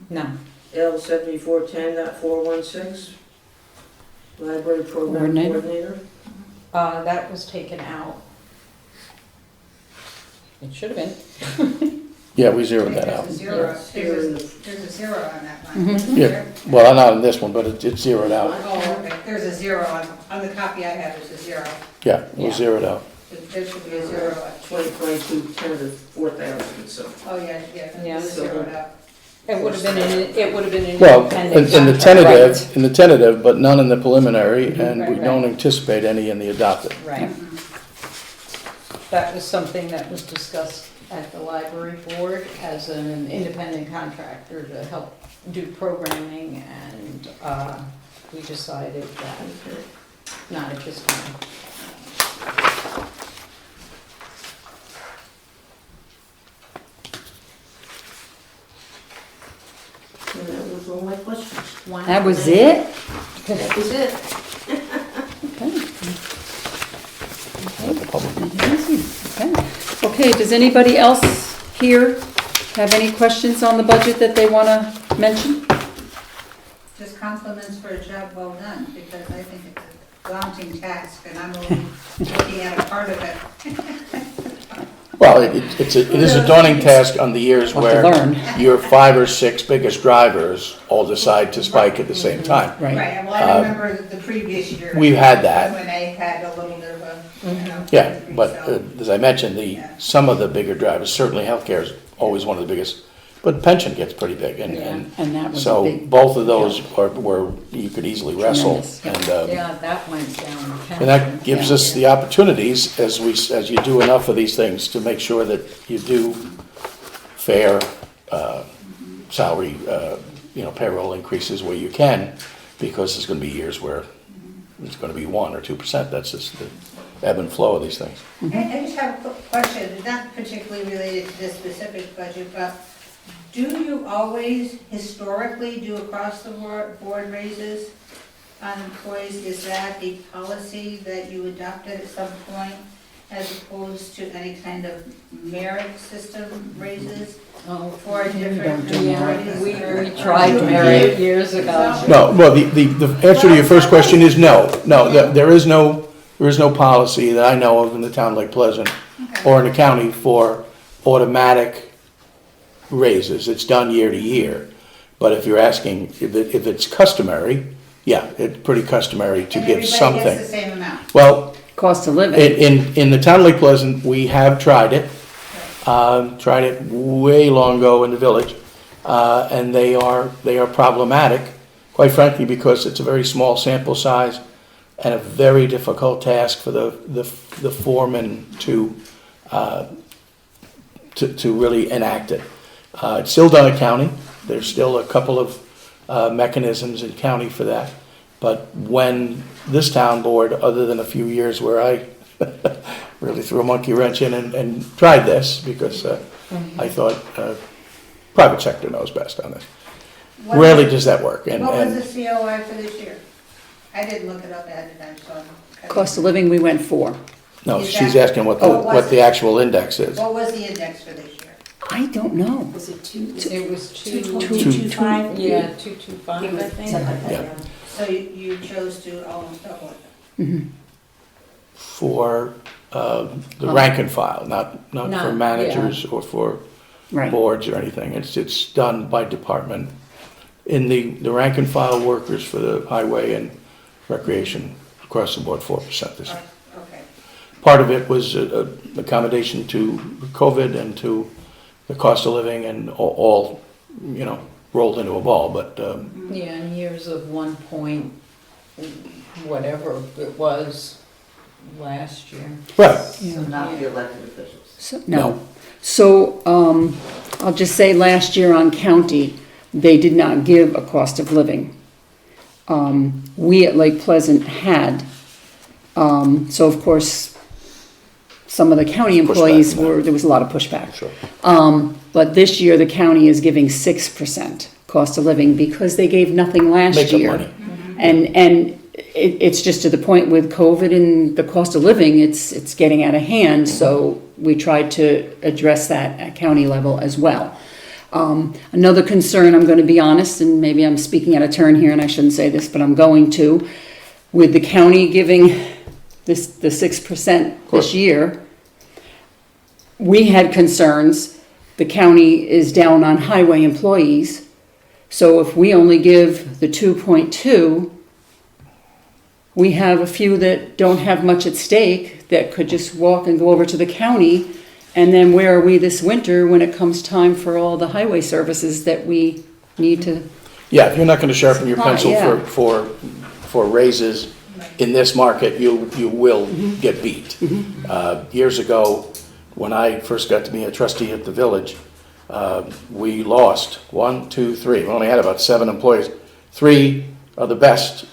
No, L7410.416, library program Coordinator. coordinator. that was taken out. It should have been. Yeah, we zeroed that out. There's a zero, Here in the- there's a zero on that line. isn't Yeah, there? well, not on this one, but it's zeroed out. Oh, okay, there's a zero on the copy I have, there's a zero. Yeah, it was zeroed out. There should be a zero. 2022 tentative 4,000, so. Oh, yeah, Yeah. it's zeroed up. It would have been an Well, independent in the contract. tentative, but none in the preliminary, and we Right. don't anticipate any in the adopted. Right. That was something that was discussed at the library board as an independent contractor to help do programming, and we decided that not at this time. And that was all my questions. That was it? That was it. Let the public- Okay. Okay, does anybody else here have any questions on the budget that they want to mention? Just compliments for a job well done, because I think it's a daunting task, and I'm only looking at a part of it. Well, it is a daunting task on the years What to where learn. your 5 or 6 biggest drivers all decide to spike at the same time. Right. Right, well, I remember the previous year. We've had that. When I had a little bit of a, you know. Yeah, but so- as I mentioned, some of the bigger drivers, certainly healthcare is always one of the biggest, but pension gets pretty big, and And that was a so big, both of those were you could easily wrestle, Tremendous, yeah. and Yeah, that went down. and that gives us the opportunities as you do enough of these things to make sure that you do fair salary, payroll increases where you can, because there's going to be years where it's going to be 1 or 2%. That's just the ebb and flow of these things. I just have a quick question, not particularly related to this specific budget, but do you always historically do across the board raises on employees? Is that a policy that you adopted at some point, as opposed to any kind of merit system raises Oh, for different yeah, employees? we tried merit years ago. No, well, the answer to your first question is no. No, there is no policy that I know of in the town of Lake Pleasant or in the county for automatic raises. It's done year to year. But if you're asking if it's customary, yeah, it's pretty customary to give And something. everybody gets the same amount? Well, cost of living. in the town of Lake Pleasant, we have tried it. Tried it way long ago in the village, and they are problematic, quite frankly, because it's a very small sample size and a very difficult task for the foreman to really enact it. It's still done at county. There's still a couple of mechanisms in county for that, but when this town board, other than a few years where I really threw a monkey wrench in and tried this, because I thought private sector knows best on this. What Rarely was- does that work. What was the COI for this year? I didn't look it up ahead of time, so I'm. Cost of living, we went 4. No, Is she's that- asking Oh, it was- what the actual index is. What was the index for this year? I don't know. Was it 2? It was 2.25? Yeah, 225, I think. Something like that, Yeah. yeah. So you chose to almost double it. For the rank and file, not for Not- managers or for Right. boards or anything. It's done by department. In the rank and file workers for the highway and recreation, across the board, 4% this year. Okay. Part of it was an accommodation to COVID and to the cost of living, and all rolled into a ball, but Yeah, in years of 1 point, whatever it was last year. right. So not the elected officials. No. So, I'll just say last year on county, they did not give a cost of living. We at Lake Pleasant had. So of course, some of the county Pushback employees on that. there was a lot of pushback. Sure. But this year, the county is giving 6% cost of living because they gave nothing last Make up year. money. And it's just to the point with COVID and the cost of living, it's getting out of hand, so we tried to address that at county level as well. Another concern, I'm gonna be honest, and maybe I'm speaking out of turn here and I shouldn't say this, but I'm going to, with the county giving the 6% this year, we had concerns, the county is down on highway employees, so if we only give the 2.2, we have a few that don't have much at stake that could just walk and go over to the county And then where are we this winter when it comes time for all the highway services that we need to? Yeah, if you're not gonna sharpen your Supply, pencil yeah. for raises in this market, you will get beat. Years ago, when I first got to be a trustee at the village, we lost 1, 2, 3. We only had about 7 employees. 3 of the best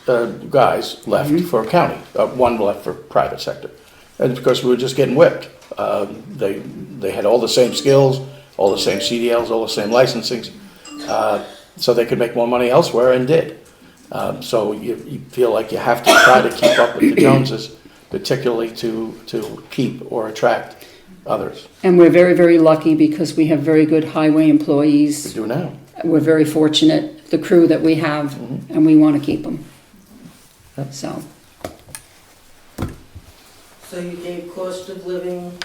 guys left for county, 1 left for private sector. And it's because we were just getting whipped. They had all the same skills, all the same CDLs, all the same licensings, so they could make more money elsewhere, and did. So you feel like you have to try to keep up with the Joneses, particularly to keep or attract others. And we're very, very lucky because we have very good highway We employees. do now. We're very fortunate, the crew that we have, and we want to keep them. So, So you gave cost of living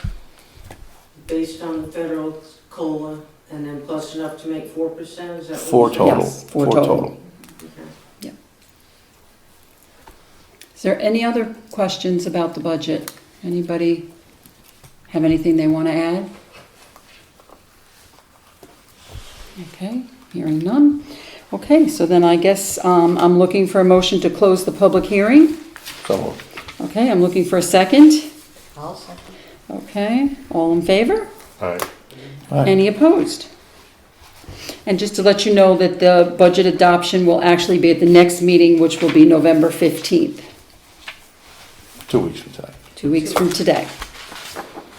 based on the federal COLA, and then plus enough to make 4%, is that what you 4 said? total. Yes, 4 total. Okay. Is there any other questions about the budget? Anybody have anything they want to add? Okay, hearing none. Okay, so then I guess I'm looking for a motion to close the public hearing. So moved. Okay, I'm looking for a second. I'll second. Okay, all in favor? Aye. Aye. Any opposed? And just to let you know that the budget adoption will actually be at the next meeting, which will be November 15th, 2 weeks from tonight. 2 weeks from today.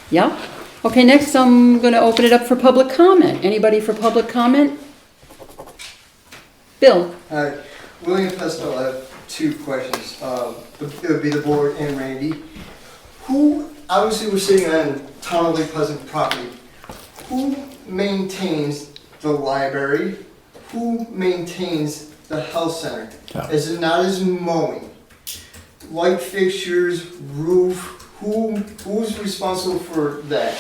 Yeah? Okay, next I'm going to open it up for public comment. Anybody for public comment? Bill? Hi, William Pesto, I have 2 questions. It would be the board and Randy. Who, obviously we're sitting on Town of Lake Pleasant property. Who maintains the library? Who maintains the health center? Town. Is it not as mowing? Light fixtures, roof, who's responsible for that?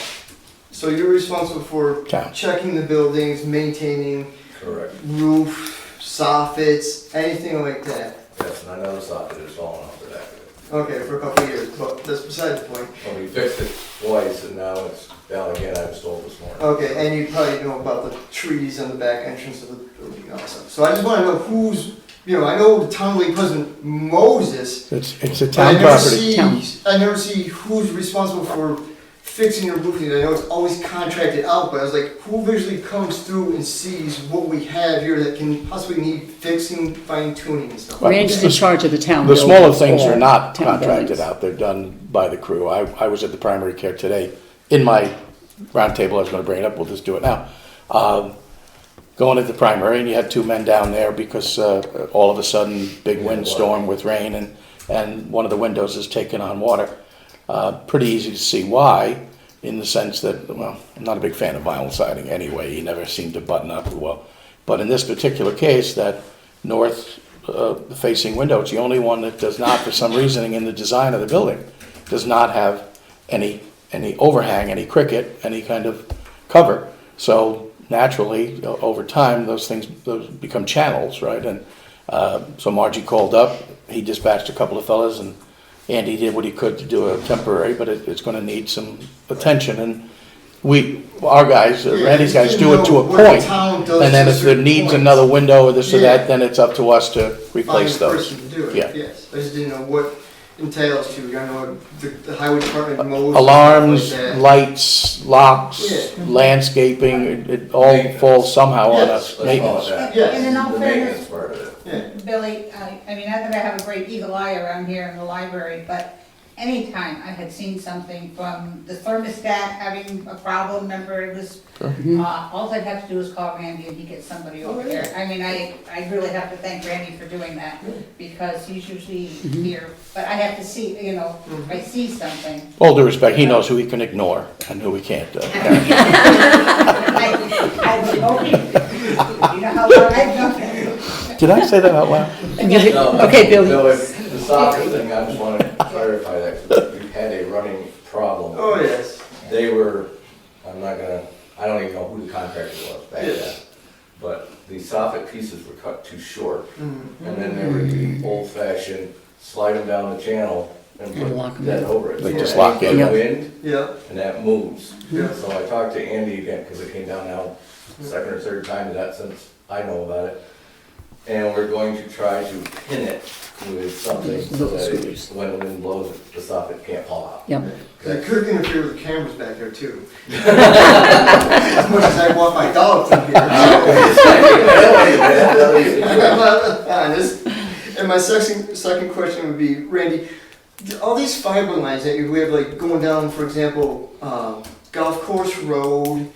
So you're responsible for Town. checking the buildings, maintaining Correct. roof, soffits, anything like that. Yes, and I know the socket is falling off the back of it. Okay, for a couple of years, but that's beside the point. Well, we fixed it twice and now it's down again, I was told this morning. Okay, and you probably know about the trees on the back entrance of the building and all that stuff. So I just wanna know who's, I know the town league president mows this. It's a but town property. I never see who's responsible for fixing your roofing. I know it's always contracted out, but I was like, who visually comes through and sees what we have here that can possibly need fixing, fine tuning and stuff? Well, Randy's in charge of the town. The smaller buildings, things all are not town contracted buildings. out, they're done by the crew. I was at the primary care today. In my roundtable, I was gonna bring it up, we'll just do it now. Going to the primary, and you had 2 men down there because all of a sudden, big windstorm with rain, and one of the windows is taking on water. Pretty easy to see why, in the sense that, well, I'm not a big fan of vinyl siding anyway, he never seemed to button up well. But in this particular case, that north facing window, it's the only one that does not, for some reasoning in the design of the building, does not have any overhang, any cricket, any kind of cover. So naturally, over time, those become channels, right? And so Margie called up, he dispatched a couple of fellas, and Andy did what he could to do a temporary, but it's gonna need some attention. And our guys, Randy's guys do it to a point. And then if it needs another window or this or that, then it's up to us to replace Find a those. person to do it, Yeah. yes. I just didn't know what entails to, I know the highway department mows. Alarms, stuff like that. lights, locks, Yeah. landscaping, it all falls somehow on us, Yes, Let's call maintenance. it that. Yes. And in all The fairness, maintenance part of it. Yeah. Billy, I mean, not that I have a great eagle eye around here in the library, but anytime I had seen something from the thermostat having a problem, remember it was, all I'd have to do is call Randy and he gets somebody over there. I mean, I really have to thank Randy for doing that, because he's usually here, but I have to see, if I see something. All due respect, he knows who he can ignore and who he can't. I was hoping, you know how long I've known him. Did I say that out loud? Okay, Bill. No, the soccer thing, I just want to clarify that, 'cause we've had a running problem. Oh, yes. They were, I don't even know who the contractor was back then, Yes. but the soffit pieces were cut too short. Mhm. And then they were the old fashioned, slide them down the channel and And lock 'em put that in. over it. They So just it lock ain't in. gonna wind, Yeah, and that moves. yeah. So I talked to Andy again, because it came down now, second or third time to that since I know about it. And we're going to try to pin it with something so that it- when the wind blows it, the soffit can't fall out. Yep. It could interfere with the cameras back there too. As much as I walk my dog through here. I'm honest. And my second question would be, Randy, all these fiber lines that we have, like going down, for example, Golf Course Road,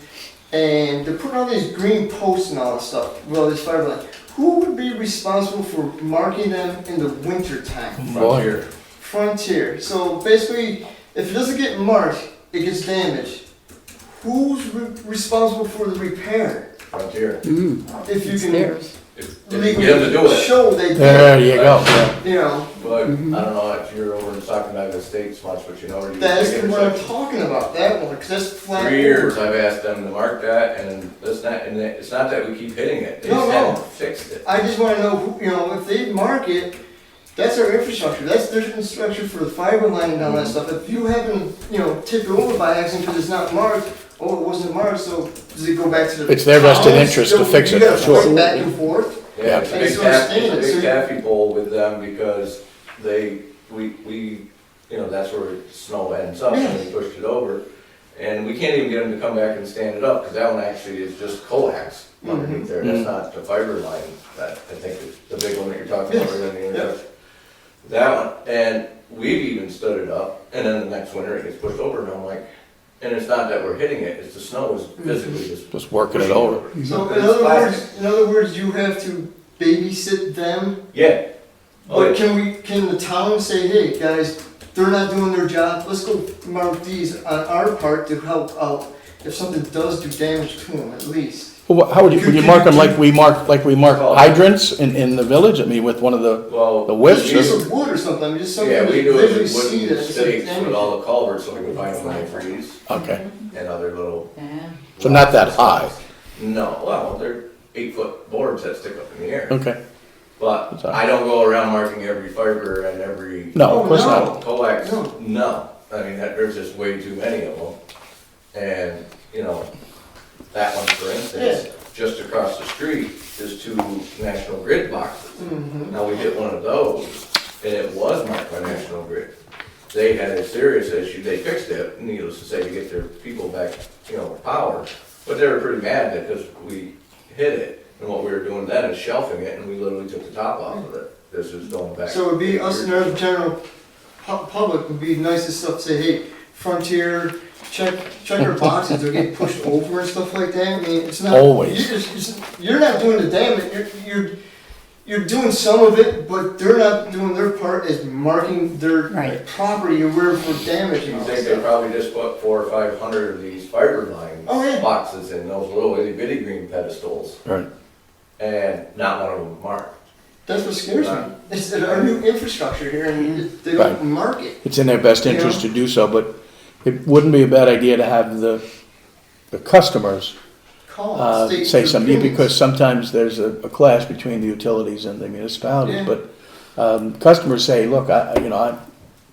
and they're putting all these green posts and all that stuff, well, this fiber line. Who would be responsible for marking them in the winter time? Frontier. Frontier. So basically, if it doesn't get marked, it gets damaged. Who's responsible for the repair? Frontier. If you It's can theirs. If you get them to do it. show they did, There you go, yeah. you know, But I don't know if you're over in Stockton, the States much, but you know where you. that's take the one I'm intersection. talking about, that one, because that's flat. 3 years over. I've asked them to mark that, and it's not that we keep hitting it, they No, just no. haven't fixed it. I just wanna know, who, you know, if they mark it, that's our infrastructure, that's their infrastructure for the fiber line and all that stuff. If you happen, you know, tip it over by accident because it's not marked, oh, it wasn't marked, so does it go back to the? It's their vested towns? interest to So fix it, You gotta for sure. fight back and forth. Yeah, it's a I big just taffy, understand it's a it, big so- taffy pole with them because we, you know, that's where snow ends up, and we pushed it over. And we can't even get them to come back and stand it up, because that one actually is just coax underneath there, that's not the fiber line, that, I think is the big one that you're talking about, right in the intersection. That one, and we've even stood it up, and then the next winter it gets pushed over, and I'm like, and it's not that we're hitting it, it's the snow is physically just. Just working it over. So It's plastic. in other words, you have to babysit them. Yeah. Oh, But yeah. can the town say, hey, guys, they're not doing their job, let's go mark these on our part to help out if something does do damage to them, at least. Well, how would you mark them like we mark hydrants in the village? I mean, with one of the Well. whips? Just a piece of wood or something, I mean, just something Yeah, that we you do visually it see with that wooden it's stakes damaged. with all the culverts, so we can find them when they freeze, Okay, and other little. Yeah. so not that high. No, well, they're 8-foot boards that stick up in the air. Okay, But I don't go around marking every fiber and every. no, of course Oh, no. not. Coax, No. no, I mean, there's just way too many of them. And, you know, that one, for instance, just across the street is 2 National Grid boxes. Mhm. Now, we hit one of those, and it was marked by National Grid. They had a serious issue, they fixed it, needless to say, to get their people back, you know, power. But they were pretty mad because we hit it, and what we were doing then is shelving it, and we literally took the top off of it. This is going back. So it would be us and our general public would be nice to stuff, say, hey, Frontier, check our boxes, they're getting pushed over and stuff like that, I mean, it's not. Always. You're not doing the damage, you're doing some of it, but they're not doing their part as marking their Right. property or where for damage and You all that think they stuff. probably just put 400 or 500 of these fiber Oh, yeah. line boxes in those little itty bitty green pedestals, Right. and not one of them marked. That's what scares me, it's our new infrastructure here and they Right. don't mark it. It's in their best interest to do so, but it wouldn't be a bad idea to have the customers Call, state say your something, opinions. because sometimes there's a clash between the utilities and the municipalities, Yeah. but customers say, look, I'm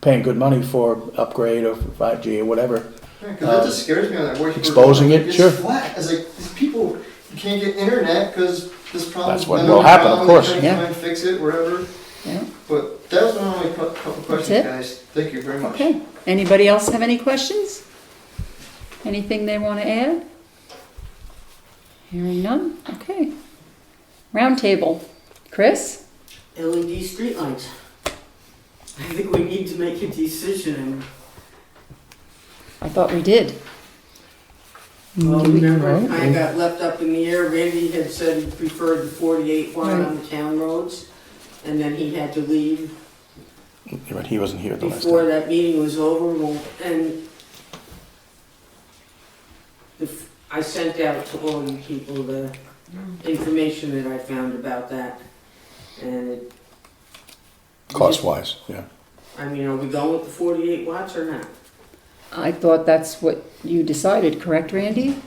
paying good money for upgrade or for 5G or whatever. Because that just scares me on that. Exposing it, sure. It's flat. It's like, these people, you can't get internet because this problem. That's what will happen, of course. Try Yeah. and fix it, wherever. Yeah. But that was my only couple questions, it? guys. Thank you very much. Okay, anybody else have any questions? Anything they want to add? Hearing none, okay. Roundtable, Chris? LED streetlights. I think we need to make a decision. I thought we did. Well, Did we? remember, Right. it kind of got left up in the air. Randy had said he preferred the 48 watt Right. on the town roads, and then he had to leave You're right, he wasn't here the last before time. that meeting was over. Well, and I sent out to all you people the information that I found about that. And it, Cost-wise, yeah. I mean, are we going with the 48 watts or not? I thought that's what you decided, correct, Randy?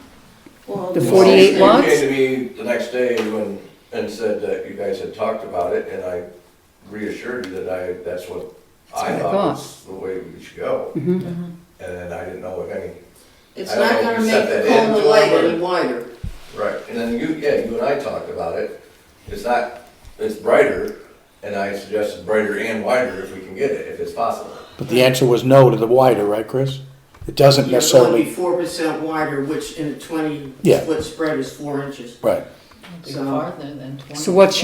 Well, The we- 48 He watts? came to me the next day and said that you guys had talked about it, and I reassured you that that's what what I I thought thought. was the way we should go. Mhm. And I didn't know if any, It's I don't not know if gonna you make set the that in cone of to light where- any wider. right, and then you and I talked about it. It's not, it's brighter, and I suggested brighter and wider if we can get it, if it's possible. But the answer was no to the wider, right, Chris? It doesn't You're going to be necessarily, 4% wider, which in a 20 Yeah. foot spread is 4 inches. right. Be So- farther than 20. So what's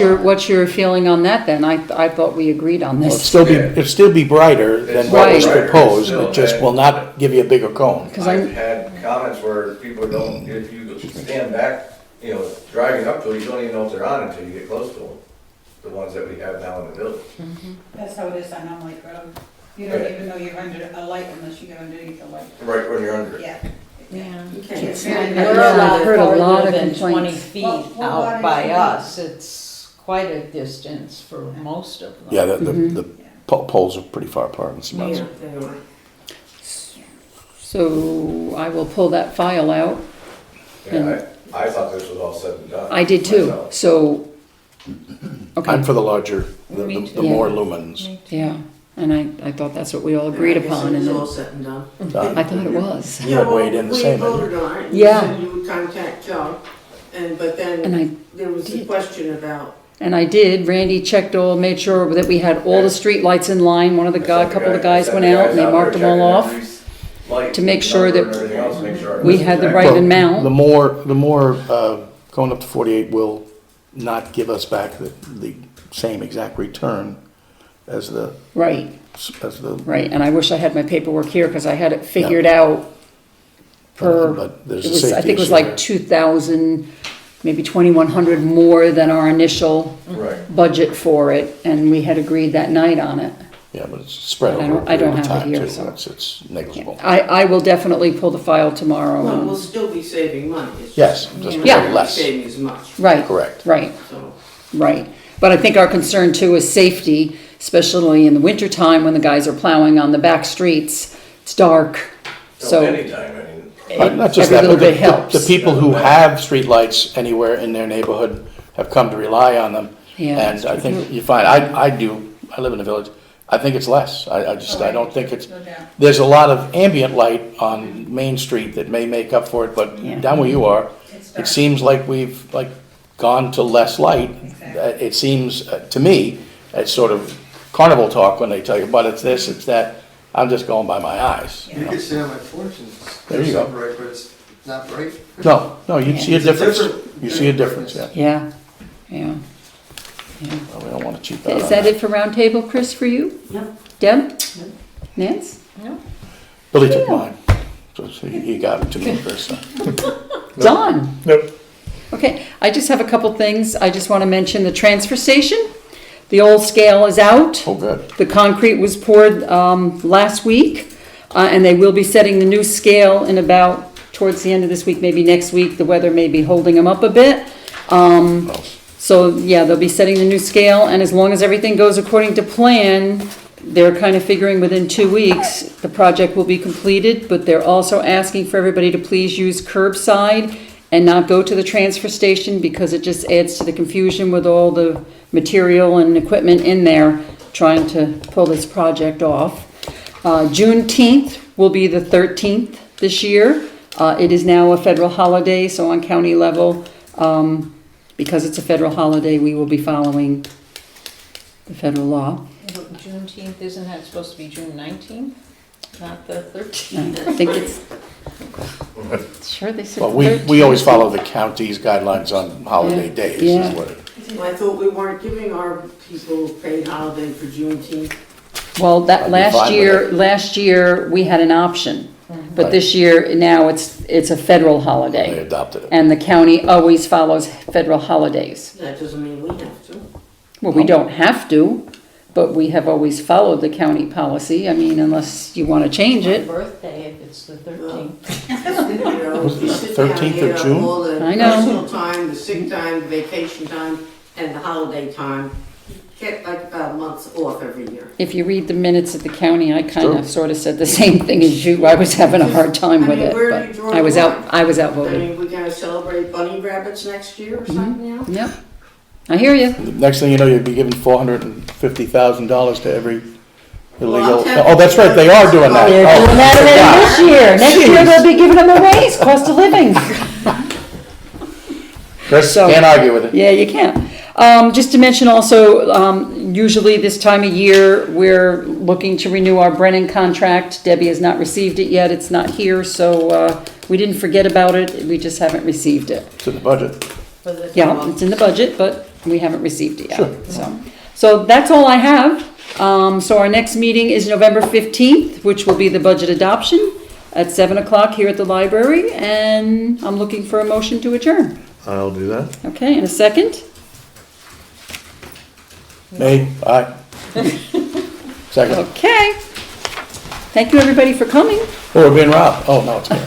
your feeling on that then? I thought we agreed on Well, this. it'd still be brighter than It's what was Right. proposed, Still, it just will not give you a bigger cone. 'Cause I've I'm- had comments where people don't, if you stand back, you know, driving up to it, you don't even know if they're on until you get close to them. The ones that we have now in the village. That's how it is on Elmlake Road. You don't even know you're under a light unless you get underneath the light. Right when you're under it. Yeah. Yeah. You can't It's see very it. We're I've a lot heard a lot farther of than 20 complaints. feet What out bodies by do you- us. It's quite a distance for most of them. Yeah, Mhm. the poles are pretty far apart in spots. Yeah, they are. So I will pull that file out. Yeah, I thought this was all said and done. I did too, myself. so, okay, I'm for the larger, Me the too. more Yeah. lumens. yeah, and I thought that's what we all agreed I guess upon, it was and all then, said and done. I thought it was. You had weighed in the same, We didn't voted on it. Yeah. You said you would contact Joe, but And then there was a did. question about, And I did, Randy checked all, made sure that we had all the street lights in line, one of the I guy, sent a couple of the guy- I guys sent went the out guys and they there marked them all checking off every light to make sure number that and everything else, make sure we it's had the exact. right Well, amount. The more going up to 48 will not give us back the same exact return as the, Right, as the. right, and I wish I had my paperwork here, because I had it figured out per, But it there's a was, I safety think it was issue like there. 2,000, maybe 2,100 more than our initial Right. budget for it, and we had agreed that night on it. Yeah, but it's spread But I over a don't- I don't period of have it time here, too, so. it's negligible. I will definitely pull the file tomorrow. well, and- we'll still be saving money. It's Yes, just- just we're Yeah. not less, saving as much, Right, correct. right, so. right. But I think our concern too is safety, especially in the wintertime when the guys are plowing on the back streets. It's dark, So so anytime, I mean, Not just every that, little but bit helps. the people who have streetlights anywhere in their neighborhood have come to rely on them. Yeah, And that's I true, think too. you find, I live in a village, I think it's less. I don't think it's, No doubt. there's a lot of ambient light on Main Street that may make up for it, but Yeah. down where you are, It's it dark. seems like we've gone to less light. Exactly. It seems, to me, it's sort of carnival talk when they tell you, but it's this, it's that. I'm just going by my eyes. You could sit on my porch and There you go. it's bright, but it's not bright. No, you see a It's a difference. different- You see a difference, yeah. yeah, yeah. Well, we don't want to cheap out Is on that it for roundtable, Chris, for you? Yep. Deb? Nance? Billy took mine, so he got it to me first. so. Don? Nope. Okay, I just have a couple things. I just want to mention the transfer station. The old scale is out. Oh, good. The concrete was poured last week, and they will be setting the new scale in about, towards the end of this week, maybe next week. The weather may be holding them up a bit. So, yeah, they'll be setting the new scale, and as long as everything goes according to plan, they're kind of figuring within 2 weeks, the project will be completed, but they're also asking for everybody to please use curbside and not go to the transfer station, because it just adds to the confusion with all the material and equipment in there trying to pull this project off. Juneteenth will be the 13th this year. It is now a federal holiday, so on county level, because it's a federal holiday, we will be following the federal law. Juneteenth, isn't that supposed to be June 19th, not the I 13th? think it's, sure they said Well, the we 13th. always follow the county's guidelines on holiday Yeah. days, Yeah. is what it. Well, I thought we weren't giving our people paid holiday for Juneteenth. Well, I'd that be last fine with year, we had an option, but Right. this year, now it's a federal They holiday. adopted it. And the county always follows federal holidays. That doesn't mean we have to. Well, we don't have to, but we have always followed the county policy. I mean, unless you want to change My it. birthday, if it's the 13th. You know, Was if you it sit 13th down of here, June? all the I know. personal time, the sick time, the vacation time, and the holiday time, you get like about a month off every year. If you read the minutes at the county, I kind True. of sort of said the same thing as you. I was having a hard time I with mean, it, where do you draw but I was the out, line? I was I outvoted. mean, we're gonna celebrate bunny rabbits next year or something, you know? Yep, I hear you. The next thing you know, you'd be giving $450,000 to every illegal, oh, that's right, they are doing that. They're Oh, doing that already this year. Next year, Jeez. they'll be giving them a raise, cost of living. Chris, So- can't argue with it. Yeah, you can. Just to mention also, usually this time of year, we're looking to renew our Brennan contract. Debbie has not received it yet, it's not here, so we didn't forget about it, we just haven't received it. It's in the budget. Yeah, it's in the budget, but we haven't received it Sure. yet, so that's all I have. So our next meeting is November 15th, which will be the budget adoption at 7 o'clock here at the library, and I'm looking for a motion to adjourn. I'll do that. Okay, in a second? Me, aye. Second. Okay. Thank you, everybody, for coming. Oh, we're being robbed. Oh, no, it's good.